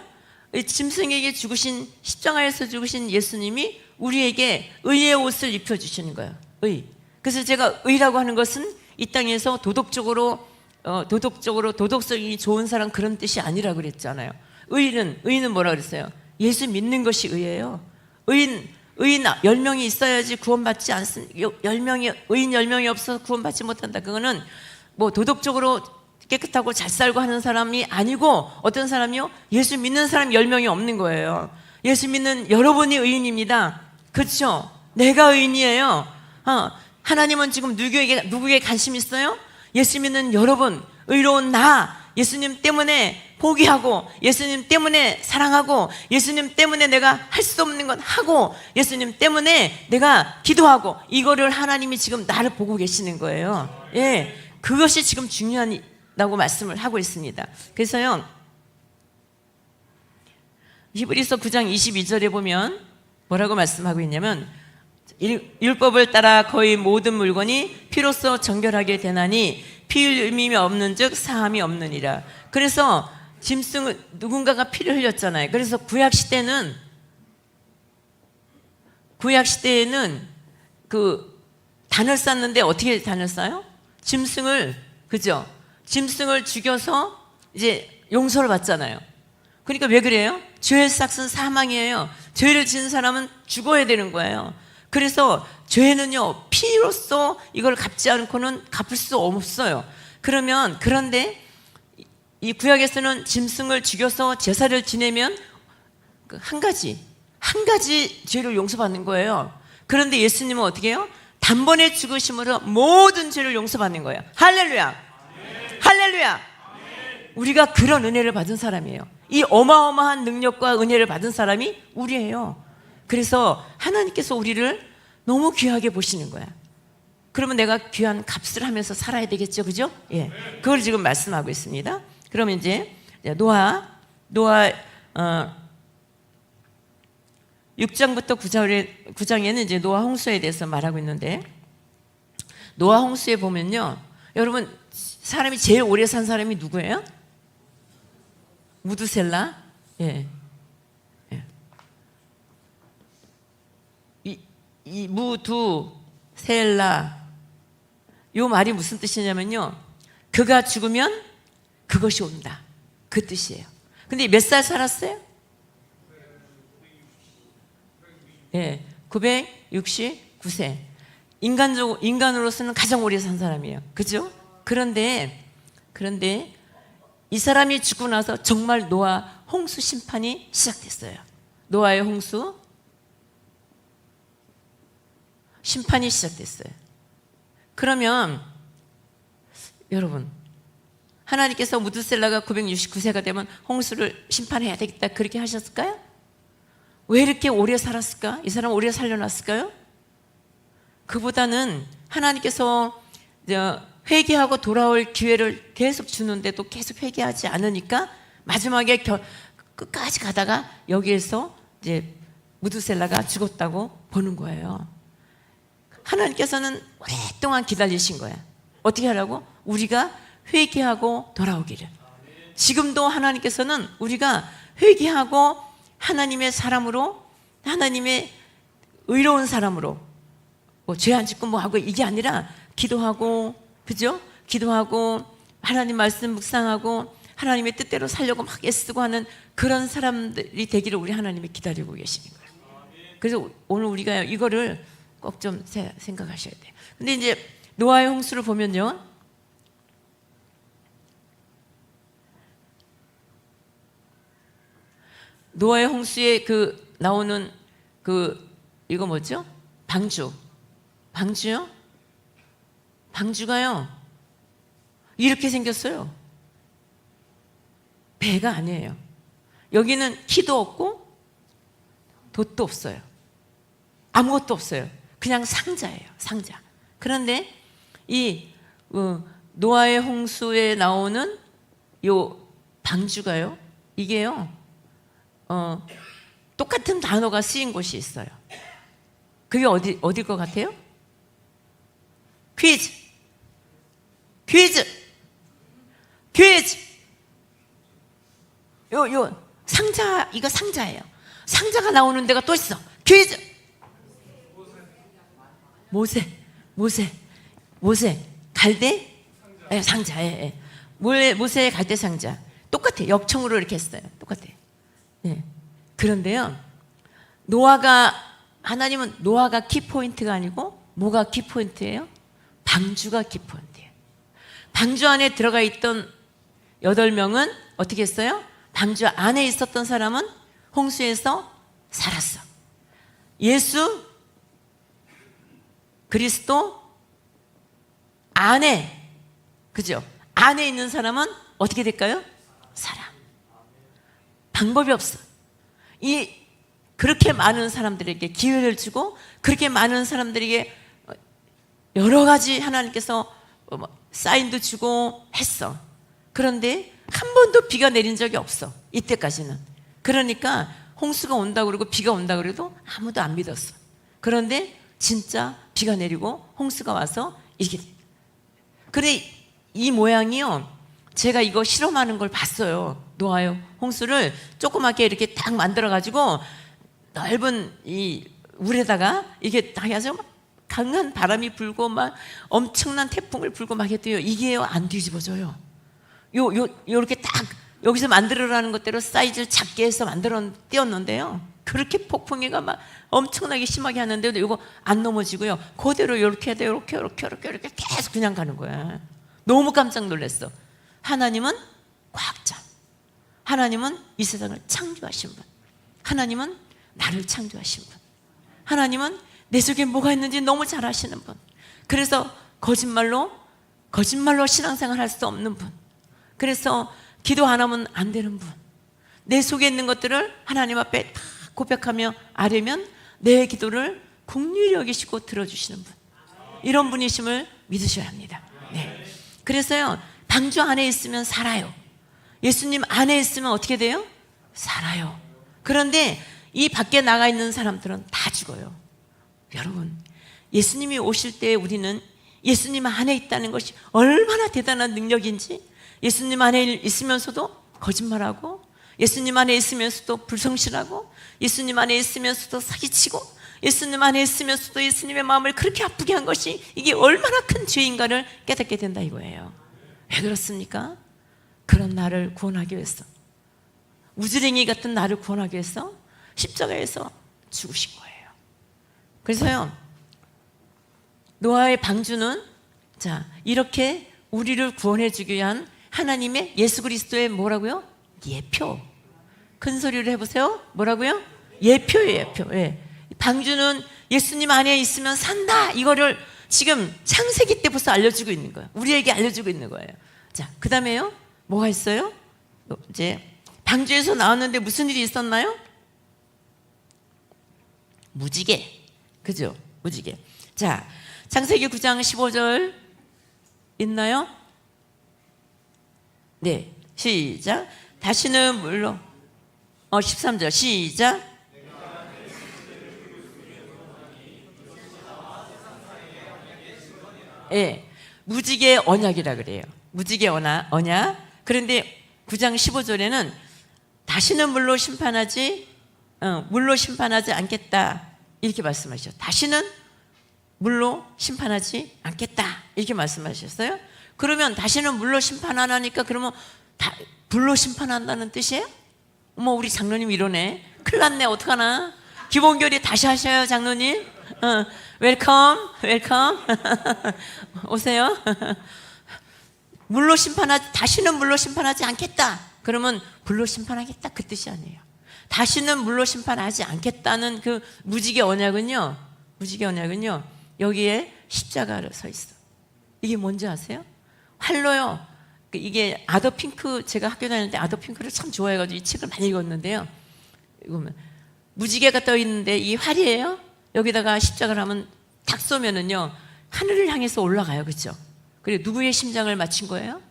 짐승에게 십자가에서 죽으신 예수님이 우리에게 의의 옷을 입혀주시는 거예요. 의. 그래서 제가 의라고 하는 것은 이 땅에서 도덕성이 좋은 사람 그런 뜻이 아니라고 그랬잖아요. 의는 뭐라 그랬어요? 예수 믿는 것이 의예요. 의인 10명이 있어야지 구원받지 않습니다. 의인 10명이 없어서 구원받지 못한다. 그거는 뭐 도덕적으로 깨끗하고 잘 살고 하는 사람이 아니고 어떤 사람이요? 예수 믿는 사람 10명이 없는 거예요. 예수 믿는 여러분이 의인입니다. 그렇죠? 내가 의인이에요. 하나님은 지금 누구에게 관심 있어요? 예수 믿는 여러분, 의로운 나, 예수님 때문에 포기하고 예수님 때문에 사랑하고 예수님 때문에 내가 할 수 없는 건 하고 예수님 때문에 내가 기도하고, 이거를 하나님이 지금 나를 보고 계시는 거예요. 예, 그것이 지금 중요하다고 말씀을 하고 있습니다. 그래서요, 히브리서 9장 22절에 보면 뭐라고 말씀하고 있냐면, 율법을 따라 거의 모든 물건이 피로써 정결하게 되나니 피 흘림이 없는즉 사함이 없느니라. 그래서 짐승은 누군가가 피를 흘렸잖아요. 그래서 구약 시대에는 그 단을 쌌는데 어떻게 단을 싸요? 짐승을 죽여서 이제 용서를 받잖아요. 그러니까 왜 그래요? 죄의 삭은 사망이에요. 죄를 지은 사람은 죽어야 되는 거예요. 그래서 죄는요, 피로써 이걸 갚지 않고는 갚을 수 없어요. 그런데 이 구약에서는 짐승을 죽여서 제사를 지내면 한 가지 죄를 용서받는 거예요. 그런데 예수님은 어떻게 해요? 단번에 죽으심으로 모든 죄를 용서받는 거예요. 할렐루야. 아멘. 할렐루야. 아멘. 우리가 그런 은혜를 받은 사람이에요. 이 어마어마한 능력과 은혜를 받은 사람이 우리예요. 그래서 하나님께서 우리를 너무 귀하게 보시는 거야. 그러면 내가 귀한 값을 하면서 살아야 되겠죠, 그죠? 예, 그걸 지금 말씀하고 있습니다. 그러면 이제 노아 6장부터 9장에는 이제 노아 홍수에 대해서 말하고 있는데, 노아 홍수에 보면요, 여러분, 사람이 제일 오래 산 사람이 누구예요? 무드셀라. 예. 예. 이 무두셀라, 요 말이 무슨 뜻이냐면요, 그가 죽으면 그것이 온다, 그 뜻이에요. 근데 몇 살 살았어요? 예, 969세. 인간으로서는 가장 오래 산 사람이에요. 그죠? 그런데 이 사람이 죽고 나서 정말 노아 홍수 심판이 시작됐어요. 노아의 홍수 심판이 시작됐어요. 그러면 여러분, 하나님께서 무드셀라가 969세가 되면 홍수를 심판해야 되겠다 그렇게 하셨을까요? 왜 이렇게 오래 살았을까? 이 사람 오래 살려놨을까요? 그보다는 하나님께서 회개하고 돌아올 기회를 계속 주는데도 계속 회개하지 않으니까 마지막에 끝까지 가다가 여기에서 이제 무드셀라가 죽었다고 보는 거예요. 하나님께서는 오랫동안 기다리신 거야. 어떻게 하라고? 우리가 회개하고 돌아오기를. 지금도 하나님께서는 우리가 회개하고 하나님의 사람으로, 하나님의 의로운 사람으로, 뭐 죄 안 짓고 뭐 하고 이게 아니라 기도하고, 그죠? 기도하고 하나님 말씀 묵상하고 하나님의 뜻대로 살려고 막 애쓰고 하는 그런 사람들이 되기를 우리 하나님이 기다리고 계시는 거예요. 그래서 오늘 우리가 이거를 꼭 좀 생각하셔야 돼요. 근데 이제 노아의 홍수를 보면요, 노아의 홍수에 나오는 이거 뭐죠? 방주요? 방주가요, 이렇게 생겼어요. 배가 아니에요. 여기는 키도 없고 돛도 없어요. 아무것도 없어요. 그냥 상자예요, 상자. 그런데 이 노아의 홍수에 나오는 요 방주가요, 이게요, 똑같은 단어가 쓰인 곳이 있어요. 그게 어딜 것 같아요? 퀴즈. 요 상자, 이거 상자예요. 상자가 나오는 데가 또 있어. 퀴즈. 모세 갈대? 네, 상자. 예. 모세의 갈대 상자. 똑같아. 역청으로 이렇게 했어요. 똑같아. 예. 그런데요, 하나님은 노아가 키포인트가 아니고 뭐가 키포인트예요? 방주가 키포인트예요. 방주 안에 들어가 있던 8명은 어떻게 했어요? 방주 안에 있었던 사람은 홍수에서 살았어. 예수 그리스도 안에, 그죠? 안에 있는 사람은 어떻게 될까요? 살아. 방법이 없어. 그렇게 많은 사람들에게 기회를 주고, 그렇게 많은 사람들에게 여러 가지 하나님께서 사인도 주고 했어. 그런데 한 번도 비가 내린 적이 없어, 이때까지는. 그러니까 홍수가 온다고 그러고 비가 온다고 그래도 아무도 안 믿었어. 그런데 진짜 비가 내리고 홍수가 와서 이렇게. 그래, 이 모양이요, 제가 이거 실험하는 걸 봤어요. 노아의 홍수를 조그맣게 이렇게 딱 만들어가지고 넓은 이 물에다가 이게 딱 해서 강한 바람이 불고 막 엄청난 태풍을 불고 막 해도요, 이게요 안 뒤집어져요. 요렇게 딱 여기서 만들어라는 것대로 사이즈를 작게 해서 띄었는데요. 그렇게 폭풍이가 막 엄청나게 심하게 하는데도 이거 안 넘어지고요. 그대로 이렇게 해야 돼. 이렇게 계속 그냥 가는 거야. 너무 깜짝 놀랐어. 하나님은 과학자. 하나님은 이 세상을 창조하신 분. 하나님은 나를 창조하신 분. 하나님은 내 속에 뭐가 있는지 너무 잘 아시는 분. 그래서 거짓말로 신앙생활 할 수 없는 분. 그래서 기도 안 하면 안 되는 분. 내 속에 있는 것들을 하나님 앞에 다 고백하며 아뢰면 내 기도를 긍휼히 여기시고 들어주시는 분. 이런 분이심을 믿으셔야 합니다. 네. 그래서요, 방주 안에 있으면 살아요. 예수님 안에 있으면 어떻게 돼요? 살아요. 그런데 이 밖에 나가 있는 사람들은 다 죽어요. 여러분, 예수님이 오실 때 우리는 예수님 안에 있다는 것이 얼마나 대단한 능력인지, 예수님 안에 있으면서도 거짓말하고, 예수님 안에 있으면서도 불성실하고, 예수님 안에 있으면서도 사기치고, 예수님 안에 있으면서도 예수님의 마음을 그렇게 아프게 한 것이 이게 얼마나 큰 죄인가를 깨닫게 된다 이거예요. 왜 그렇습니까? 그런 나를 구원하기 위해서, 우주랭이 같은 나를 구원하기 위해서 십자가에서 죽으신 거예요. 그래서요, 노아의 방주는 자, 이렇게 우리를 구원해 주기 위한 하나님의 예수 그리스도의 뭐라고요? 예표. 큰 소리로 해보세요. 뭐라고요? 예표예요, 예표. 예. 방주는 예수님 안에 있으면 산다. 이거를 지금 창세기 때 벌써 알려주고 있는 거예요. 우리에게 알려주고 있는 거예요. 자, 그 다음에요, 뭐가 있어요? 이제 방주에서 나왔는데 무슨 일이 있었나요? 무지개. 그죠? 무지개. 자, 창세기 9장 15절 있나요? 네, 시작. 다시는 물로 13절 시작. 예, 무지개 언약이라 그래요. 무지개 언약. 그런데 9장 15절에는 다시는 물로 심판하지 않겠다 이렇게 말씀하셨어요. 다시는 물로 심판하지 않겠다 이렇게 말씀하셨어요. 그러면 다시는 물로 심판 안 하니까 그러면 불로 심판한다는 뜻이에요? 어머, 우리 장로님 이러네. 큰일 났네. 어떡하나. 기본교리 다시 하셔요, 장로님. 웰컴 오세요. 다시는 물로 심판하지 않겠다. 그러면 불로 심판하겠다 그 뜻이 아니에요. 다시는 물로 심판하지 않겠다는 그 무지개 언약은요, 여기에 십자가를 서 있어. 이게 뭔지 아세요? 활로요. 이게 아더핑크, 제가 학교 다닐 때 아더핑크를 참 좋아해가지고 이 책을 많이 읽었는데요. 이거 무지개가 떠 있는데 이 활이에요. 여기다가 십자가를 하면 탁 쏘면은요, 하늘을 향해서 올라가요. 그렇죠? 그리고 누구의 심장을 맞춘 거예요?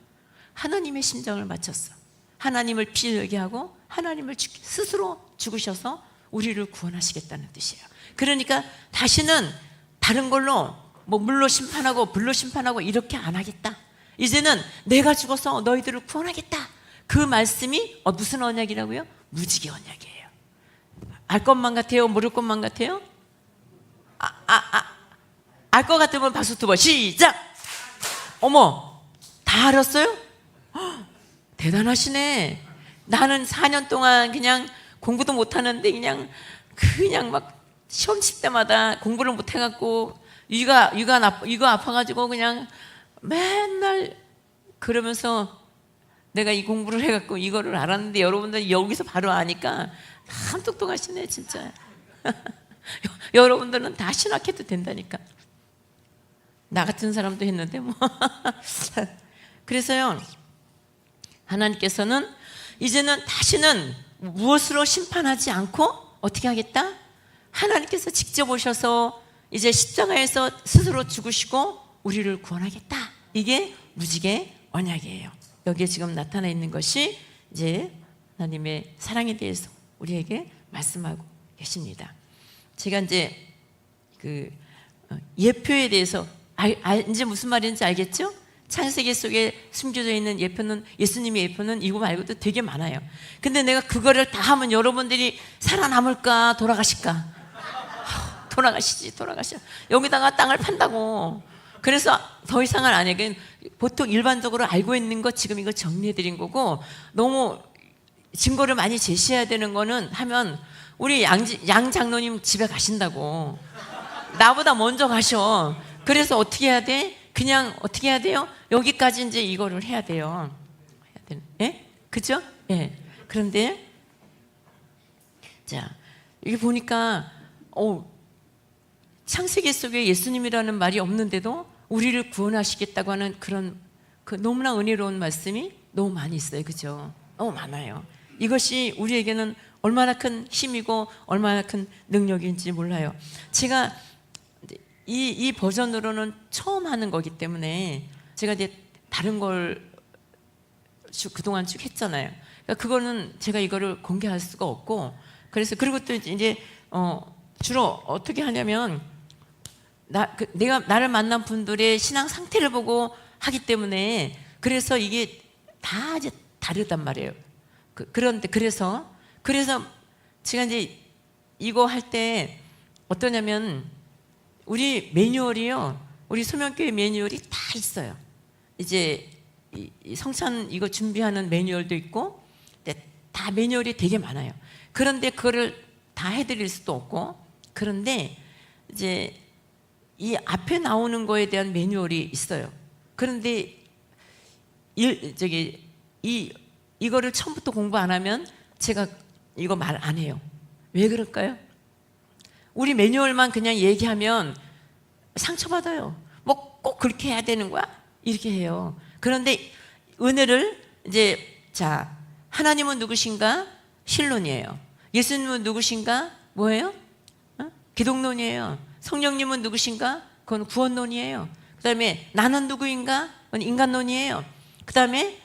하나님의 심장을 맞췄어. 하나님을 피 흘게 하고 하나님을 스스로 죽으셔서 우리를 구원하시겠다는 뜻이에요. 그러니까 다시는 다른 걸로 뭐 물로 심판하고 불로 심판하고 이렇게 안 하겠다. 이제는 내가 죽어서 너희들을 구원하겠다. 그 말씀이 무슨 언약이라고요? 무지개 언약이에요. 알 것만 같아요? 모를 것만 같아요? 알 것 같으면 박수 두 번 시작. 어머, 다 알았어요? 허, 대단하시네. 나는 4년 동안 그냥 공부도 못하는데 그냥 막 시험 칠 때마다 공부를 못해갖고 이가 아파가지고 그냥 맨날 그러면서 내가 이 공부를 해갖고 이거를 알았는데 여러분들 여기서 바로 아니까 참 똑똑하시네 진짜. 여러분들은 다 신학해도 된다니까. 나 같은 사람도 했는데 뭐. 그래서요, 하나님께서는 이제는 다시는 무엇으로 심판하지 않고 어떻게 하겠다? 하나님께서 직접 오셔서 이제 십자가에서 스스로 죽으시고 우리를 구원하겠다. 이게 무지개 언약이에요. 여기에 지금 나타나 있는 것이 이제 하나님의 사랑에 대해서 우리에게 말씀하고 계십니다. 제가 이제 그 예표에 대해서 이제 무슨 말인지 알겠죠? 창세기 속에 숨겨져 있는 예표는, 예수님의 예표는 이거 말고도 되게 많아요. 근데 내가 그거를 다 하면 여러분들이 살아남을까 돌아가실까? 돌아가시지. 여기다가 땅을 판다고 그래서 더 이상은 안 해. 보통 일반적으로 알고 있는 거 지금 이거 정리해드린 거고, 너무 증거를 많이 제시해야 되는 거는 하면 우리 양 장로님 집에 가신다고. 나보다 먼저 가셔. 그래서 어떻게 해야 돼? 그냥 어떻게 해야 돼요? 여기까지 이제 이거를 해야 돼요. 해야 되는, 예? 그죠? 예. 그런데 자, 여기 보니까 창세기 속에 예수님이라는 말이 없는데도 우리를 구원하시겠다고 하는 그런 그 너무나 은혜로운 말씀이 너무 많이 있어요. 그죠? 너무 많아요. 이것이 우리에게는 얼마나 큰 힘이고 얼마나 큰 능력인지 몰라요. 제가 이 버전으로는 처음 하는 거기 때문에 제가 이제 다른 걸 그동안 쭉 했잖아요. 그러니까 그거는 제가 이거를 공개할 수가 없고, 그래서 그리고 또 이제 주로 어떻게 하냐면 내가 나를 만난 분들의 신앙 상태를 보고 하기 때문에, 그래서 이게 다 이제 다르단 말이에요. 그런데 그래서 제가 이제 이거 할 때 어떠냐면, 우리 매뉴얼이요, 우리 소명교회 매뉴얼이 다 있어요. 이제 이 성찬 이거 준비하는 매뉴얼도 있고, 다 매뉴얼이 되게 많아요. 그런데 그거를 다 해드릴 수도 없고, 그런데 이제 이 앞에 나오는 거에 대한 매뉴얼이 있어요. 그런데 이거를 처음부터 공부 안 하면 제가 이거 말 안 해요. 왜 그럴까요? 우리 매뉴얼만 그냥 얘기하면 상처받아요. 뭐 꼭 그렇게 해야 되는 거야? 이렇게 해요. 그런데 은혜를 이제, 자, 하나님은 누구신가? 신론이에요. 예수님은 누구신가? 뭐예요? 기독론이에요. 성령님은 누구신가? 그건 구원론이에요. 그 다음에 나는 누구인가? 그건 인간론이에요. 그 다음에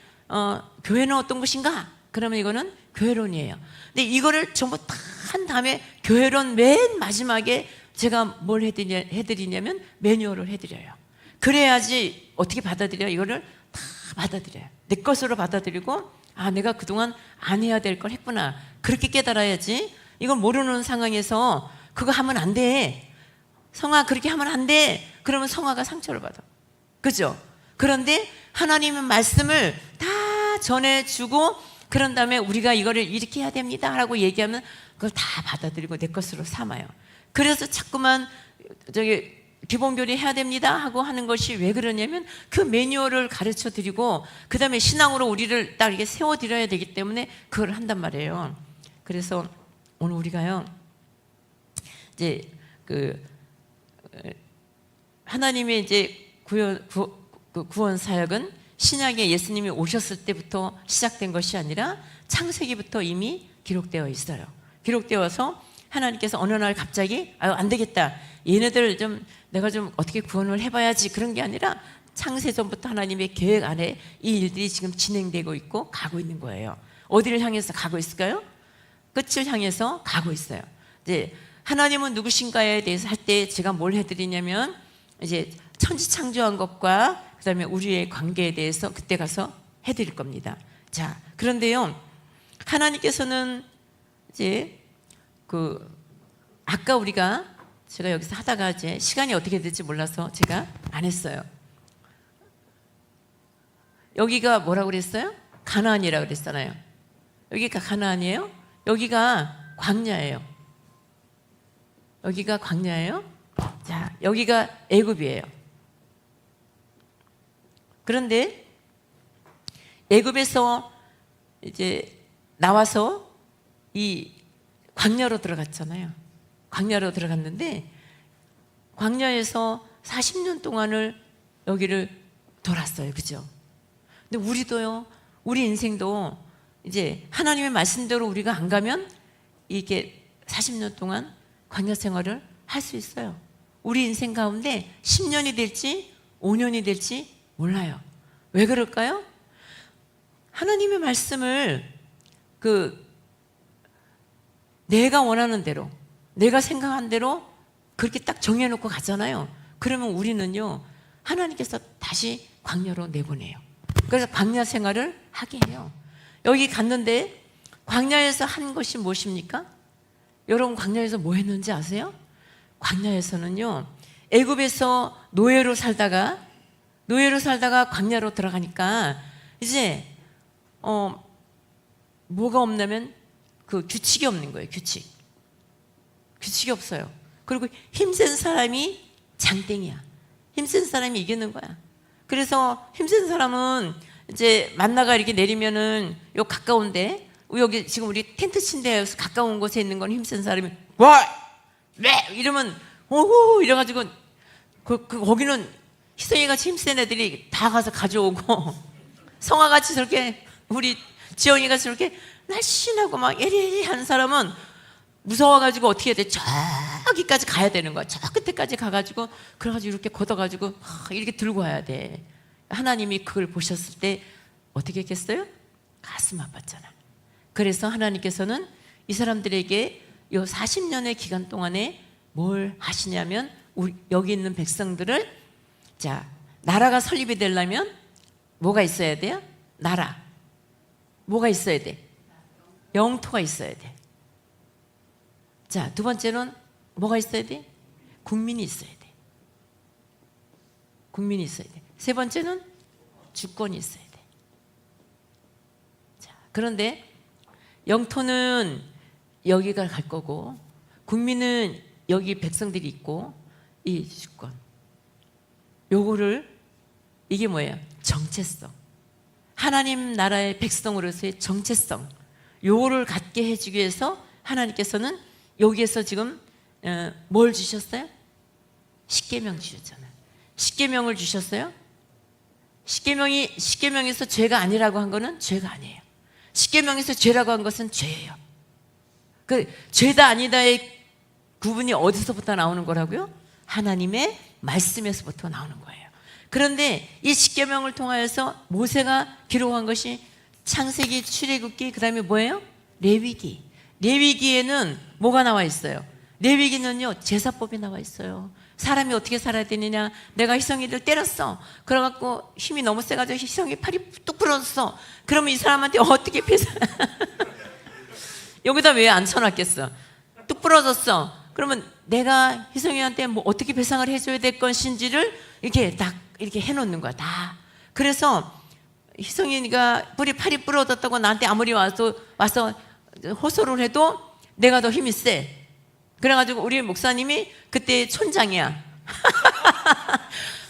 교회는 어떤 것인가? 그러면 이거는 교회론이에요. 근데 이거를 전부 다 한 다음에 교회론 맨 마지막에 제가 뭘 해드리냐면 매뉴얼을 해드려요. 그래야지 어떻게 받아들여요? 이거를 다 받아들여요. 내 것으로 받아들이고, 아, 내가 그동안 안 해야 될 걸 했구나, 그렇게 깨달아야지. 이걸 모르는 상황에서 그거 하면 안 돼, 성아 그렇게 하면 안 돼, 그러면 성아가 상처를 받아. 그죠? 그런데 하나님의 말씀을 다 전해주고, 그런 다음에 우리가 이거를 이렇게 해야 됩니다 라고 얘기하면 그걸 다 받아들이고 내 것으로 삼아요. 그래서 자꾸만 기본교리 해야 됩니다 하고 하는 것이 왜 그러냐면, 그 매뉴얼을 가르쳐 드리고 그 다음에 신앙으로 우리를 딱 이렇게 세워 드려야 되기 때문에 그걸 한단 말이에요. 그래서 오늘 우리가요, 이제 하나님의 이제 구원 사역은 신약에 예수님이 오셨을 때부터 시작된 것이 아니라 창세기부터 이미 기록되어 있어요. 기록되어서 하나님께서 어느 날 갑자기 안 되겠다, 얘네들 내가 어떻게 구원을 해봐야지, 그런 게 아니라 창세전부터 하나님의 계획 안에 이 일들이 지금 진행되고 있고 가고 있는 거예요. 어디를 향해서 가고 있을까요? 끝을 향해서 가고 있어요. 이제 하나님은 누구신가에 대해서 할 때 제가 뭘 해드리냐면, 이제 천지창조한 것과 그 다음에 우리의 관계에 대해서 그때 가서 해드릴 겁니다. 자, 그런데요, 하나님께서는 이제 아까 제가 여기서 하다가 이제 시간이 어떻게 될지 몰라서 제가 안 했어요. 여기가 뭐라고 그랬어요? 가나안이라고 그랬잖아요. 여기가 가나안이에요? 여기가 광야예요. 여기가 광야예요. 자, 여기가 애굽이에요. 그런데 애굽에서 이제 나와서 이 광야로 들어갔잖아요. 광야로 들어갔는데 광야에서 40년 동안을 여기를 돌았어요. 그죠? 근데 우리도요, 우리 인생도 이제 하나님의 말씀대로 우리가 안 가면 이게 40년 동안 광야 생활을 할 수 있어요. 우리 인생 가운데 10년이 될지 5년이 될지 몰라요. 왜 그럴까요? 하나님의 말씀을 내가 원하는 대로, 내가 생각한 대로 그렇게 딱 정해놓고 가잖아요. 그러면 우리는요, 하나님께서 다시 광야로 내보내요. 그래서 광야 생활을 하게 해요. 여기 갔는데 광야에서 한 것이 무엇입니까? 여러분, 광야에서 뭐 했는지 아세요? 광야에서는요, 애굽에서 노예로 살다가 광야로 들어가니까 이제 뭐가 없냐면 그 규칙이 없는 거예요. 규칙이 없어요. 그리고 힘센 사람이 장땡이야. 힘센 사람이 이기는 거야. 그래서 힘센 사람은 이제 만나가 이렇게 내리면은 요 가까운데, 여기 지금 우리 텐트 친 데에서 가까운 곳에 있는 건 힘센 사람이 왜 이러면 오호 이래가지고 거기는 희성이같이 힘센 애들이 다 가서 가져오고, 성아같이 저렇게 우리 지영이가 저렇게 날씬하고 막 예리한 사람은 무서워가지고 어떻게 해야 돼? 저기까지 가야 되는 거야. 저 끝에까지 가가지고, 그래가지고 이렇게 걷어가지고 이렇게 들고 와야 돼. 하나님이 그걸 보셨을 때 어떻게 했겠어요? 가슴 아팠잖아. 그래서 하나님께서는 이 사람들에게 이 40년의 기간 동안에 뭘 하시냐면, 여기 있는 백성들을, 자, 나라가 설립이 되려면 뭐가 있어야 돼요? 나라. 뭐가 있어야 돼? 영토가 있어야 돼. 자, 두 번째는 뭐가 있어야 돼? 국민이 있어야 돼. 국민이 있어야 돼. 세 번째는 주권이 있어야 돼. 자, 그런데 영토는 여기가 갈 거고, 국민은 여기 백성들이 있고, 이 주권. 요거를, 이게 뭐예요? 정체성. 하나님 나라의 백성으로서의 정체성. 요거를 갖게 해주기 위해서 하나님께서는 여기에서 지금 뭘 주셨어요? 십계명 주셨잖아요. 십계명을 주셨어요. 십계명에서 죄가 아니라고 한 거는 죄가 아니에요. 십계명에서 죄라고 한 것은 죄예요. 그 죄다 아니다의 구분이 어디서부터 나오는 거라고요? 하나님의 말씀에서부터 나오는 거예요. 그런데 이 십계명을 통하여서 모세가 기록한 것이 창세기, 출애굽기, 그 다음에 뭐예요? 레위기. 레위기에는 뭐가 나와 있어요? 레위기는요, 제사법이 나와 있어요. 사람이 어떻게 살아야 되느냐. 내가 희성이를 때렸어. 그래갖고 힘이 너무 세가지고 희성이 팔이 뚝 부러졌어. 그러면 이 사람한테 어떻게 배상? 여기다 왜 안 쳐놨겠어? 뚝 부러졌어. 그러면 내가 희성이한테 뭐 어떻게 배상을 해줘야 될 것인지를 이렇게 딱 이렇게 해놓는 거야, 다. 그래서 희성이가 팔이 부러졌다고 나한테 아무리 와서 호소를 해도 내가 더 힘이 세. 그래가지고 우리 목사님이 그때 촌장이야.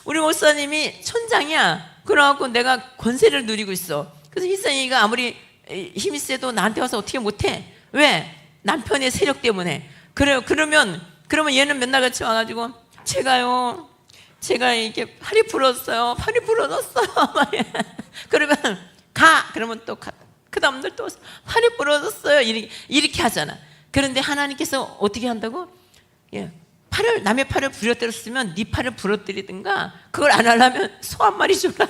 우리 목사님이 촌장이야. 그래갖고 내가 권세를 누리고 있어. 그래서 희성이가 아무리 힘이 세도 나한테 와서 어떻게 못해. 왜? 남편의 세력 때문에. 그래요. 그러면 얘는 맨날 같이 와가지고 제가 이게 팔이 부러졌어요. 팔이 부러졌어요. 그러면 그러면 또 그 다음날 또 팔이 부러졌어요. 이렇게 하잖아. 그런데 하나님께서 어떻게 한다고? 예, 남의 팔을 부러뜨렸으면 네 팔을 부러뜨리든가, 그걸 안 하려면 소 한 마리 주라.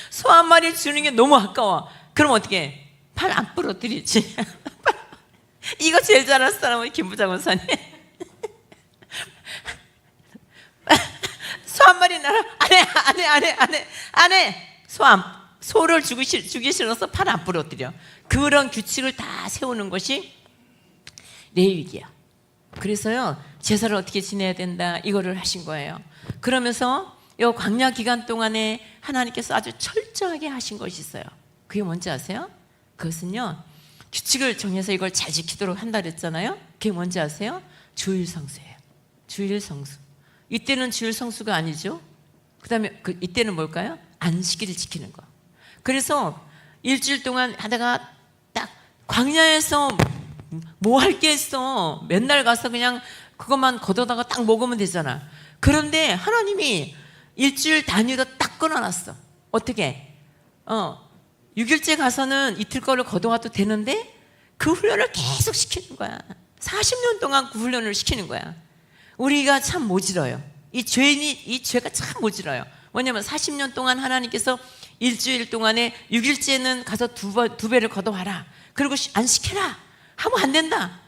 소 한 마리 주는 게 너무 아까워. 그럼 어떻게 해? 팔 안 부러뜨리지. 이거 제일 잘하는 사람은 김부장 원사님. 소 한 마리 나라. 안 해. 소를 주기 싫어서 팔 안 부러뜨려. 그런 규칙을 다 세우는 것이 레위기야. 그래서요, 제사를 어떻게 지내야 된다, 이거를 하신 거예요. 그러면서 이 광야 기간 동안에 하나님께서 아주 철저하게 하신 것이 있어요. 그게 뭔지 아세요? 그것은요, 규칙을 정해서 이걸 잘 지키도록 한다 그랬잖아요. 그게 뭔지 아세요? 주일 성수예요. 주일 성수. 이때는 주일 성수가 아니죠. 그 다음에 이때는 뭘까요? 안식일을 지키는 거. 그래서 일주일 동안 하다가 딱 광야에서 뭐 할 게 있어. 맨날 가서 그냥 그것만 걷어다가 딱 먹으면 되잖아. 그런데 하나님이 일주일 단위로 딱 끊어놨어. 어떻게? 6일째 가서는 이틀 거를 걷어와도 되는데 그 훈련을 계속 시키는 거야. 40년 동안 그 훈련을 시키는 거야. 우리가 참 모질어요. 이 죄가 참 모질어요. 뭐냐면 40년 동안 하나님께서 일주일 동안에 6일째는 가서 두 배를 걷어와라. 그리고 안 시켜라 하면 안 된다.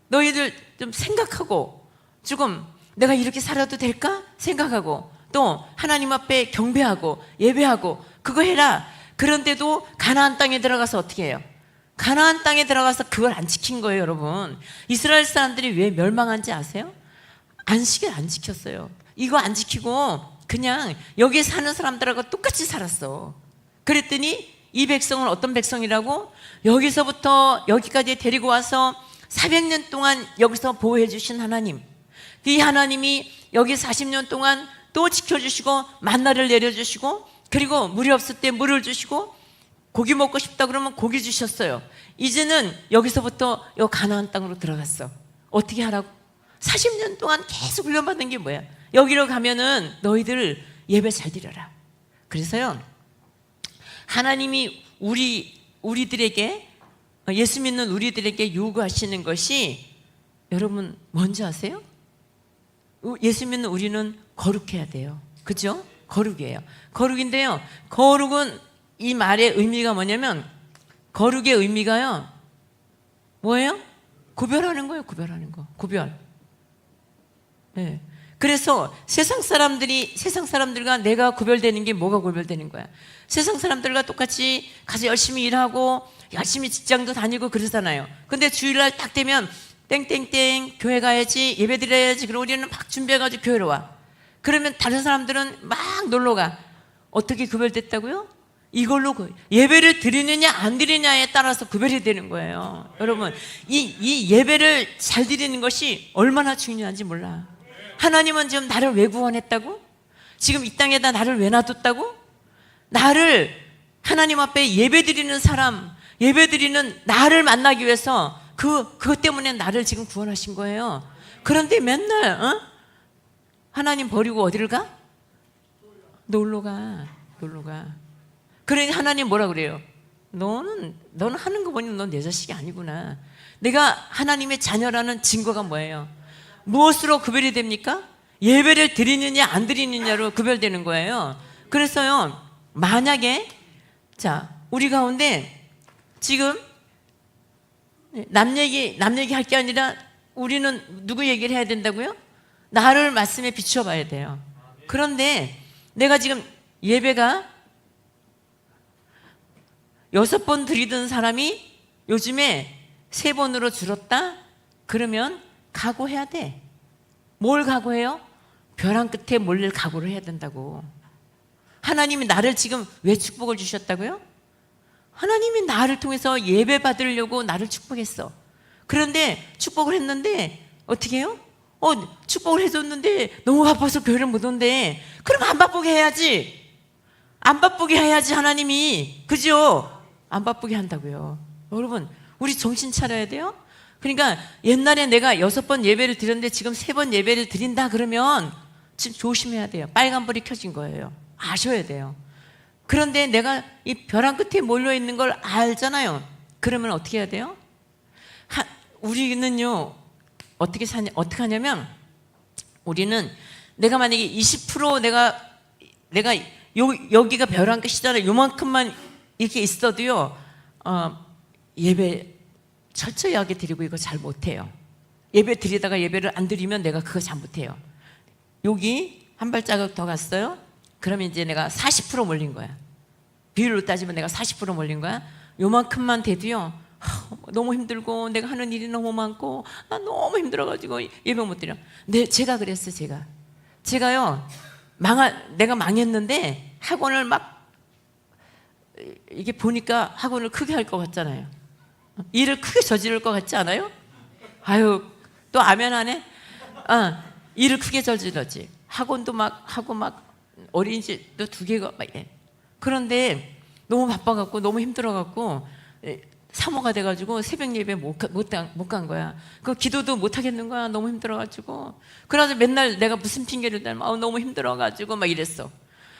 너희들 좀 생각하고, 조금 내가 이렇게 살아도 될까 생각하고, 또 하나님 앞에 경배하고 예배하고 그거 해라. 그런데도 가나안 땅에 들어가서 어떻게 해요? 가나안 땅에 들어가서 그걸 안 지킨 거예요. 여러분, 이스라엘 사람들이 왜 멸망한지 아세요? 안식일 안 지켰어요. 이거 안 지키고 그냥 여기 사는 사람들하고 똑같이 살았어. 그랬더니 이 백성은 어떤 백성이라고? 여기서부터 여기까지 데리고 와서 400년 동안 여기서 보호해 주신 하나님, 이 하나님이 여기 40년 동안 또 지켜주시고 만나를 내려주시고, 그리고 물이 없을 때 물을 주시고, 고기 먹고 싶다 그러면 고기 주셨어요. 이제는 여기서부터 요 가나안 땅으로 들어갔어. 어떻게 하라고? 40년 동안 계속 훈련받은 게 뭐야? 여기로 가면은 너희들 예배 잘 드려라. 그래서요, 하나님이 우리들에게, 예수 믿는 우리들에게 요구하시는 것이, 여러분 뭔지 아세요? 예수 믿는 우리는 거룩해야 돼요. 그죠? 거룩이에요. 거룩인데요, 거룩은 이 말의 의미가 뭐냐면, 거룩의 의미가요 뭐예요? 구별하는 거예요. 구별하는 거. 구별. 네. 그래서 세상 사람들과 내가 구별되는 게 뭐가 구별되는 거야? 세상 사람들과 똑같이 가서 열심히 일하고 열심히 직장도 다니고 그러잖아요. 근데 주일날 딱 되면 땡땡땡 교회 가야지, 예배 드려야지, 그리고 우리는 막 준비해가지고 교회로 와. 그러면 다른 사람들은 막 놀러가. 어떻게 구별됐다고요? 이걸로 예배를 드리느냐 안 드리느냐에 따라서 구별이 되는 거예요. 여러분, 이 예배를 잘 드리는 것이 얼마나 중요한지 몰라. 하나님은 지금 나를 왜 구원했다고? 지금 이 땅에다 나를 왜 놔뒀다고? 나를 하나님 앞에 예배 드리는 사람, 예배 드리는 나를 만나기 위해서 그것 때문에 나를 지금 구원하신 거예요. 그런데 맨날 하나님 버리고 어디를 가? 놀러 가. 그러니 하나님 뭐라 그래요? 너는 하는 거 보니 넌 내 자식이 아니구나. 내가 하나님의 자녀라는 증거가 뭐예요? 무엇으로 구별이 됩니까? 예배를 드리느냐 안 드리느냐로 구별되는 거예요. 그래서요, 만약에 우리 가운데 지금 남 얘기 할 게 아니라 우리는 누구 얘기를 해야 된다고요? 나를 말씀에 비추어 봐야 돼요. 그런데 내가 지금 예배가 6번 드리던 사람이 요즘에 3번으로 줄었다? 그러면 각오해야 돼. 뭘 각오해요? 벼랑 끝에 몰릴 각오를 해야 된다고. 하나님이 나를 지금 왜 축복을 주셨다고요? 하나님이 나를 통해서 예배 받으려고 나를 축복했어. 그런데 축복을 했는데 어떻게 해요? 축복을 해줬는데 너무 바빠서 교회를 못 온대. 그럼 안 바쁘게 해야지. 안 바쁘게 해야지 하나님이. 그죠? 안 바쁘게 한다고요. 여러분, 우리 정신 차려야 돼요. 그러니까 옛날에 내가 6번 예배를 드렸는데 지금 3번 예배를 드린다 그러면 지금 조심해야 돼요. 빨간불이 켜진 거예요. 아셔야 돼요. 그런데 내가 이 벼랑 끝에 몰려있는 걸 알잖아요. 그러면 어떻게 해야 돼요? 우리는요, 어떻게 하냐면, 우리는 내가 만약에 20% 내가 여기가 벼랑 끝이잖아요. 요만큼만 이렇게 있어도요, 예배 철저히 하게 드리고 이거 잘 못해요. 예배 드리다가 예배를 안 드리면 내가 그거 잘 못해요. 여기 한 발자국 더 갔어요? 그러면 이제 내가 40% 몰린 거야. 비율로 따지면 내가 40% 몰린 거야. 요만큼만 돼도요, 너무 힘들고 내가 하는 일이 너무 많고 나 너무 힘들어가지고 예배 못 드려. 제가 그랬어요. 제가요, 내가 망했는데 학원을 막 이게 보니까 학원을 크게 할 것 같잖아요. 일을 크게 저지를 것 같지 않아요? 아유, 또 아멘 하네? 일을 크게 저질렀지. 학원도 막 하고 막 어린이집도 2개가 막 예. 그런데 너무 바빠갖고 너무 힘들어갖고 사모가 돼가지고 새벽 예배 못 간 거야. 그 기도도 못 하겠는 거야. 너무 힘들어가지고. 그래서 맨날 내가 무슨 핑계를 대면 너무 힘들어가지고 막 이랬어.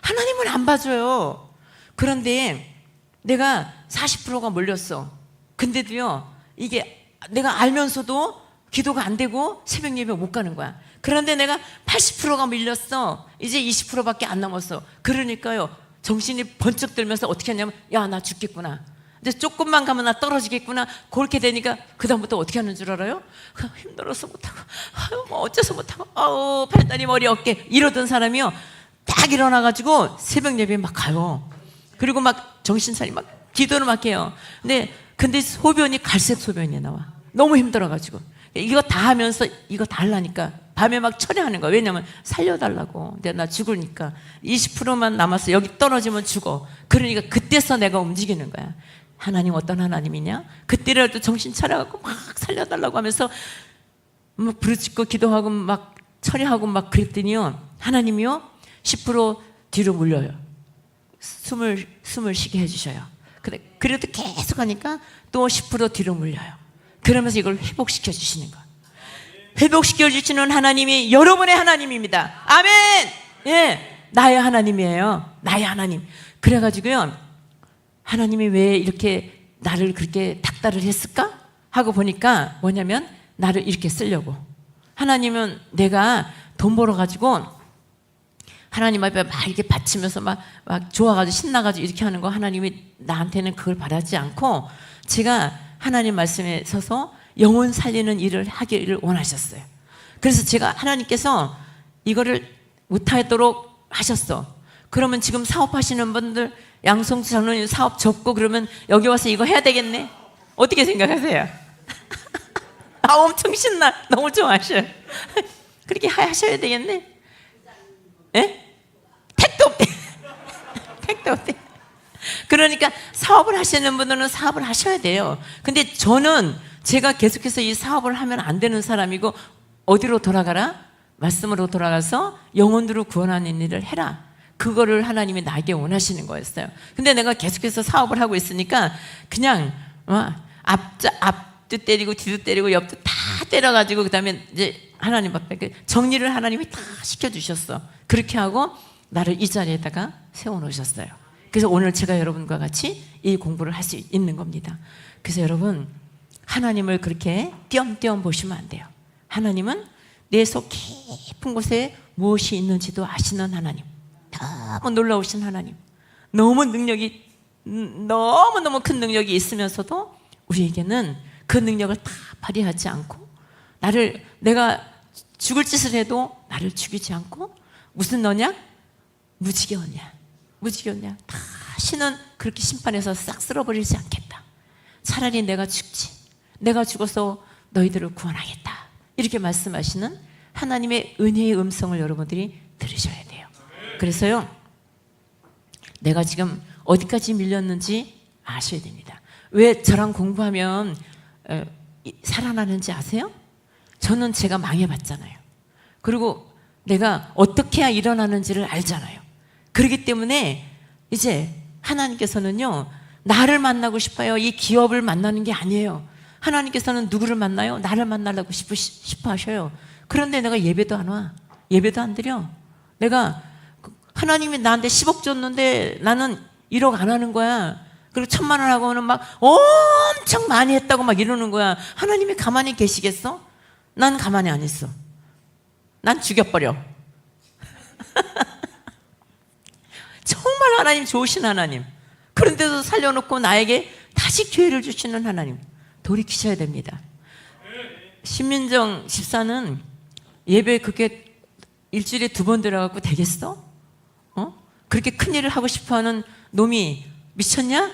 하나님은 안 봐줘요. 그런데 내가 40%가 몰렸어. 근데도요, 이게 내가 알면서도 기도가 안 되고 새벽 예배 못 가는 거야. 그런데 내가 80%가 밀렸어. 이제 20%밖에 안 남았어. 그러니까요, 정신이 번쩍 들면서 어떻게 하냐면, 야, 나 죽겠구나. 근데 조금만 가면 나 떨어지겠구나. 그렇게 되니까 그다음부터 어떻게 하는 줄 알아요? 힘들어서 못하고, 뭐 어째서 못하고, 팔다리 머리 어깨 이러던 사람이요, 딱 일어나가지고 새벽 예배 막 가요. 그리고 막 정신 차리 막 기도를 막 해요. 근데 소변이 갈색 소변이 나와. 너무 힘들어가지고 이거 다 하면서 이거 다 하려니까 밤에 막 철회하는 거야. 왜냐면 살려달라고. 근데 나 죽으니까 20%만 남았어. 여기 떨어지면 죽어. 그러니까 그때서 내가 움직이는 거야. 하나님 어떤 하나님이냐? 그때라도 정신 차려갖고 막 살려달라고 하면서 막 부르짖고 기도하고 막 처리하고 막 그랬더니요, 하나님이요 10% 뒤로 물려요. 숨을 쉬게 해주셔요. 그래도 계속 하니까 또 10% 뒤로 물려요. 그러면서 이걸 회복시켜 주시는 거예요. 회복시켜 주시는 하나님이 여러분의 하나님입니다. 아멘. 예, 나의 하나님이에요. 나의 하나님. 그래가지고요, 하나님이 왜 이렇게 나를 그렇게 닥달을 했을까 하고 보니까 뭐냐면 나를 이렇게 쓰려고. 하나님은 내가 돈 벌어가지고 하나님 앞에 막 이렇게 바치면서 막 좋아가지고 신나가지고 이렇게 하는 거, 하나님이 나한테는 그걸 바라지 않고 제가 하나님 말씀에 서서 영혼 살리는 일을 하기를 원하셨어요. 그래서 제가 하나님께서 이거를 못하도록 하셨어. 그러면 지금 사업하시는 분들, 양성수 장로님 사업 접고 그러면 여기 와서 이거 해야 되겠네? 어떻게 생각하세요? 아, 엄청 신나. 너무 좋아하셔요. 그렇게 하셔야 되겠네? 예? 택도 없대. 택도 없대. 그러니까 사업을 하시는 분들은 사업을 하셔야 돼요. 근데 저는 제가 계속해서 이 사업을 하면 안 되는 사람이고, 어디로 돌아가라? 말씀으로 돌아가서 영혼들을 구원하는 일을 해라. 그거를 하나님이 나에게 원하시는 거였어요. 근데 내가 계속해서 사업을 하고 있으니까 그냥 앞도 때리고 뒤도 때리고 옆도 다 때려가지고 그다음에 이제 하나님 앞에 정리를 하나님이 다 시켜주셨어. 그렇게 하고 나를 이 자리에다가 세워놓으셨어요. 그래서 오늘 제가 여러분과 같이 이 공부를 할 수 있는 겁니다. 그래서 여러분, 하나님을 그렇게 띄엄띄엄 보시면 안 돼요. 하나님은 내 속 깊은 곳에 무엇이 있는지도 아시는 하나님, 너무 놀라우신 하나님, 너무너무 큰 능력이 있으면서도 우리에게는 그 능력을 다 발휘하지 않고, 내가 죽을 짓을 해도 나를 죽이지 않고, 무슨 너냐? 무지개언이야. 다시는 그렇게 심판해서 싹 쓸어버리지 않겠다. 차라리 내가 죽지. 내가 죽어서 너희들을 구원하겠다. 이렇게 말씀하시는 하나님의 은혜의 음성을 여러분들이 들으셔야 돼요. 그래서요, 내가 지금 어디까지 밀렸는지 아셔야 됩니다. 왜 저랑 공부하면 살아나는지 아세요? 저는 제가 망해봤잖아요. 그리고 내가 어떻게 해야 일어나는지를 알잖아요. 그렇기 때문에 이제 하나님께서는요, 나를 만나고 싶어요. 이 기업을 만나는 게 아니에요. 하나님께서는 누구를 만나요? 나를 만나려고 싶어 하셔요. 그런데 내가 예배도 안 와. 예배도 안 드려. 내가 하나님이 나한테 10억 줬는데 나는 1억 안 하는 거야. 그리고 1,000만 원 하고는 막 엄청 많이 했다고 막 이러는 거야. 하나님이 가만히 계시겠어? 난 가만히 안 있어. 난 죽여버려. 정말 하나님 좋으신 하나님. 그런데도 살려놓고 나에게 다시 기회를 주시는 하나님. 돌이키셔야 됩니다. 신민정 집사는 예배 그게 일주일에 2번 들어가고 되겠어? 그렇게 큰 일을 하고 싶어하는 놈이 미쳤냐?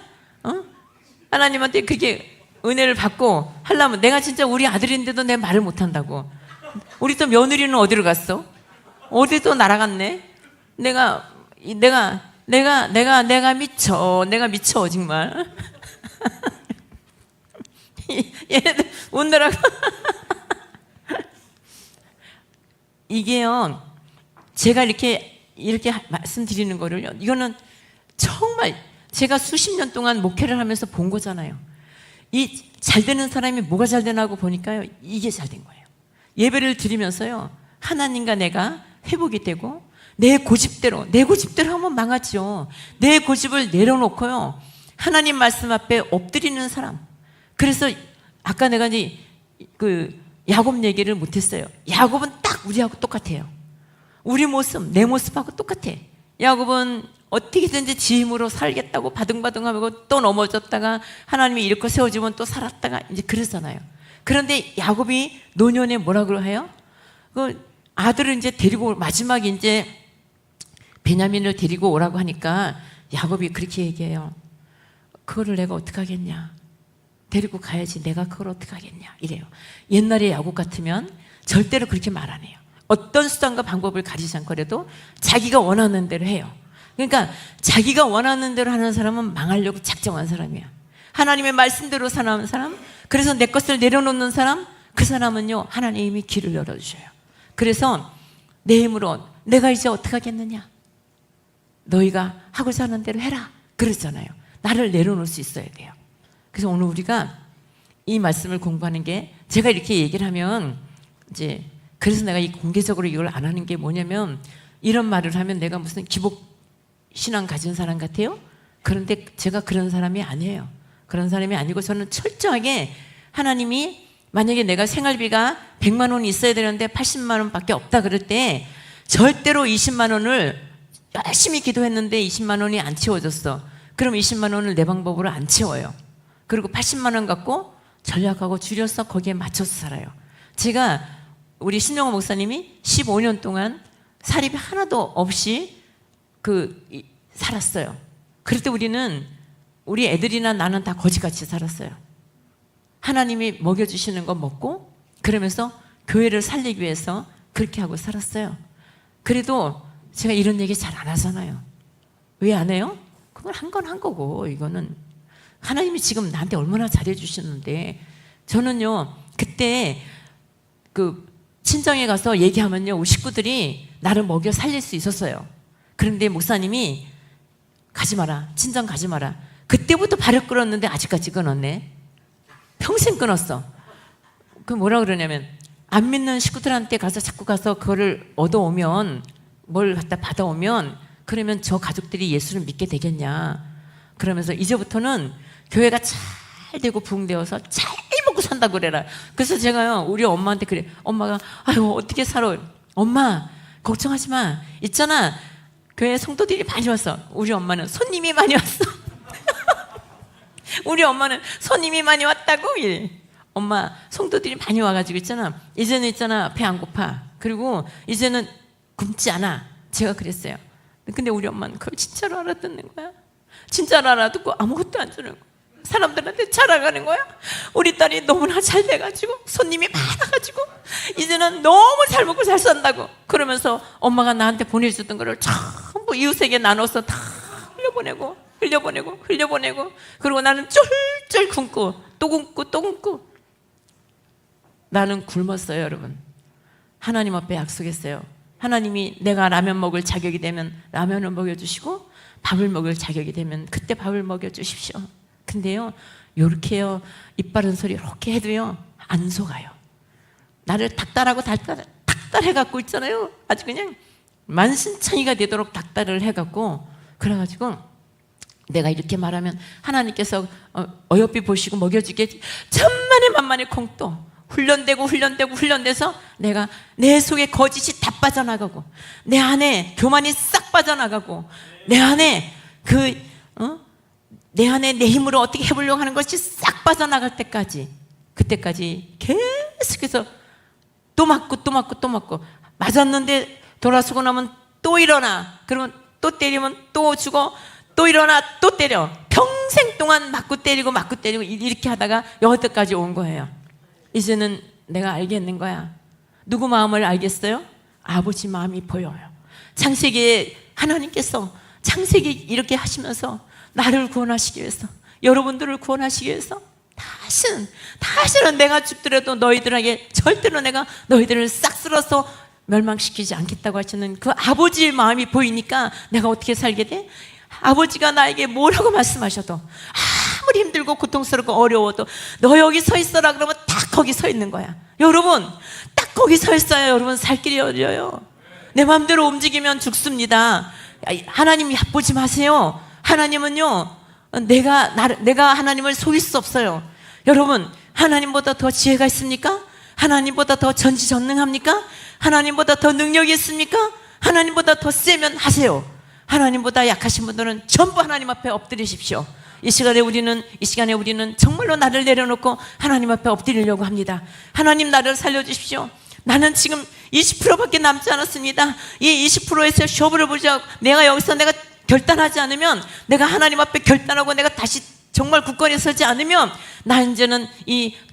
하나님한테 그렇게 은혜를 받고 하려면, 내가 진짜 우리 아들인데도 내 말을 못한다고. 우리 또 며느리는 어디로 갔어? 어디 또 날아갔네? 내가 미쳐 정말. 얘네들 오느라고. 이게요, 제가 이렇게 말씀드리는 거를요, 이거는 정말 제가 수십 년 동안 목회를 하면서 본 거잖아요. 이 잘 되는 사람이 뭐가 잘 되나고 보니까요, 이게 잘 된 거예요. 예배를 드리면서요, 하나님과 내가 회복이 되고, 내 고집대로 하면 망하죠. 내 고집을 내려놓고요, 하나님 말씀 앞에 엎드리는 사람. 그래서 아까 내가 이제 그 야곱 얘기를 못했어요. 야곱은 딱 우리하고 똑같아요. 우리 모습, 내 모습하고 똑같아. 야곱은 어떻게든지 지 힘으로 살겠다고 바둥바둥하고 또 넘어졌다가 하나님이 일으켜 세워주면 또 살았다가 이제 그러잖아요. 그런데 야곱이 노년에 뭐라고 해요? 그 아들을 이제 데리고, 마지막에 이제 베냐민을 데리고 오라고 하니까 야곱이 그렇게 얘기해요. 그거를 내가 어떡하겠냐? 데리고 가야지. 내가 그걸 어떡하겠냐? 이래요. 옛날에 야곱 같으면 절대로 그렇게 말 안 해요. 어떤 수단과 방법을 가리지 않고라도 자기가 원하는 대로 해요. 그러니까 자기가 원하는 대로 하는 사람은 망하려고 작정한 사람이야. 하나님의 말씀대로 사는 사람, 그래서 내 것을 내려놓는 사람, 그 사람은요 하나님이 길을 열어주셔요. 그래서 내 힘으로 내가 이제 어떻게 하겠느냐, 너희가 하고자 하는 대로 해라 그러잖아요. 나를 내려놓을 수 있어야 돼요. 그래서 오늘 우리가 이 말씀을 공부하는 게, 제가 이렇게 얘기를 하면 이제 그래서 내가 이 공개적으로 이걸 안 하는 게 뭐냐면, 이런 말을 하면 내가 무슨 기복 신앙 가진 사람 같아요? 그런데 제가 그런 사람이 아니에요. 그런 사람이 아니고 저는 철저하게 하나님이 만약에 내가 생활비가 100만 원이 있어야 되는데 80만 원밖에 없다 그럴 때 절대로 20만 원을 열심히 기도했는데 20만 원이 안 채워졌어. 그럼 20만 원을 내 방법으로 안 채워요. 그리고 80만 원 갖고 전략하고 줄여서 거기에 맞춰서 살아요. 제가 우리 신영호 목사님이 15년 동안 사립이 하나도 없이 살았어요. 그럴 때 우리는 우리 애들이나 나는 다 거지같이 살았어요. 하나님이 먹여주시는 거 먹고 그러면서 교회를 살리기 위해서 그렇게 하고 살았어요. 그래도 제가 이런 얘기 잘 안 하잖아요. 왜 안 해요? 그걸 한 건 한 거고, 이거는 하나님이 지금 나한테 얼마나 잘해주시는데. 저는요 그때 친정에 가서 얘기하면요 우리 식구들이 나를 먹여 살릴 수 있었어요. 그런데 목사님이 가지 마라, 친정 가지 마라. 그때부터 발을 끊었는데 아직까지 끊었네. 평생 끊었어. 그 뭐라 그러냐면, 안 믿는 식구들한테 가서 자꾸 가서 그거를 얻어오면, 뭘 갖다 받아오면 그러면 저 가족들이 예수를 믿게 되겠냐. 그러면서 이제부터는 교회가 잘 되고 부흥되어서 잘 먹고 산다고 그래라. 그래서 제가요 우리 엄마한테 그래. 엄마가 아유 어떻게 살아. 엄마 걱정하지 마. 있잖아, 교회 성도들이 많이 왔어. 우리 엄마는 손님이 많이 왔어. 우리 엄마는 손님이 많이 왔다고 이래. 엄마 성도들이 많이 와가지고 있잖아, 이제는 있잖아 배 안 고파. 그리고 이제는 굶지 않아. 제가 그랬어요. 근데 우리 엄마는 그걸 진짜로 알아듣는 거야. 진짜로 알아듣고 아무것도 안 주는 거야. 사람들한테 자랑하는 거야. 우리 딸이 너무나 잘 돼가지고 손님이 많아가지고 이제는 너무 잘 먹고 잘 산다고. 그러면서 엄마가 나한테 보내주던 거를 전부 이웃에게 나눠서 다 흘려보내고 그리고 나는 쫄쫄 굶고 또 굶고 나는 굶었어요. 여러분, 하나님 앞에 약속했어요. 하나님이 내가 라면 먹을 자격이 되면 라면을 먹여주시고, 밥을 먹을 자격이 되면 그때 밥을 먹여주십시오. 근데요 요렇게요 이빨은 소리 이렇게 해도요 안 속아요. 나를 닭달하고 닭달해갖고 있잖아요. 아주 그냥 만신창이가 되도록 닭달을 해갖고, 그래가지고 내가 이렇게 말하면 하나님께서 어여삐 보시고 먹여주겠지. 천만에 만만에 콩도 훈련돼서 내가 내 속에 거짓이 다 빠져나가고, 내 안에 교만이 싹 빠져나가고, 내 안에 내 안에 내 힘으로 어떻게 해보려고 하는 것이 싹 빠져나갈 때까지, 그때까지 계속해서 또 맞고 맞았는데 돌아서고 나면 또 일어나. 그러면 또 때리면 또 죽어. 또 일어나 또 때려. 평생 동안 맞고 때리고 이렇게 하다가 여기까지 온 거예요. 이제는 내가 알겠는 거야. 누구 마음을 알겠어요? 아버지 마음이 보여요. 창세기에 하나님께서 창세기 이렇게 하시면서 나를 구원하시기 위해서, 여러분들을 구원하시기 위해서 다시는 내가 죽더라도 너희들에게 절대로 내가 너희들을 싹 쓸어서 멸망시키지 않겠다고 하시는 그 아버지의 마음이 보이니까 내가 어떻게 살게 돼? 아버지가 나에게 뭐라고 말씀하셔도, 아무리 힘들고 고통스럽고 어려워도 너 여기 서 있어라 그러면 딱 거기 서 있는 거야. 여러분 딱 거기 서 있어야 여러분 살 길이 열려요. 내 마음대로 움직이면 죽습니다. 하나님 얕보지 마세요. 하나님은요 내가 하나님을 속일 수 없어요. 여러분, 하나님보다 더 지혜가 있습니까? 하나님보다 더 전지전능합니까? 하나님보다 더 능력이 있습니까? 하나님보다 더 세면 하세요. 하나님보다 약하신 분들은 전부 하나님 앞에 엎드리십시오. 이 시간에 우리는 정말로 나를 내려놓고 하나님 앞에 엎드리려고 합니다. 하나님, 나를 살려주십시오. 나는 지금 20%밖에 남지 않았습니다. 이 20%에서 쇼부를 보자. 내가 여기서 내가 결단하지 않으면, 내가 하나님 앞에 결단하고 내가 다시 정말 굳건히 서지 않으면 나 이제는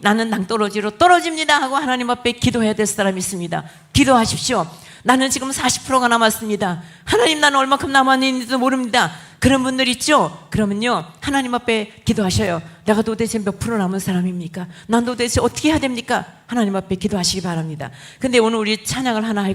나는 낭떠러지로 떨어집니다 하고 하나님 앞에 기도해야 될 사람이 있습니다. 기도하십시오. 나는 지금 40%가 남았습니다. 하나님, 나는 얼마큼 남았는지도 모릅니다. 그런 분들 있죠? 그러면요, 하나님 앞에 기도하셔요. 내가 도대체 몇 프로 남은 사람입니까? 난 도대체 어떻게 해야 됩니까? 하나님 앞에 기도하시기 바랍니다. 근데 오늘 우리 찬양을 하나 할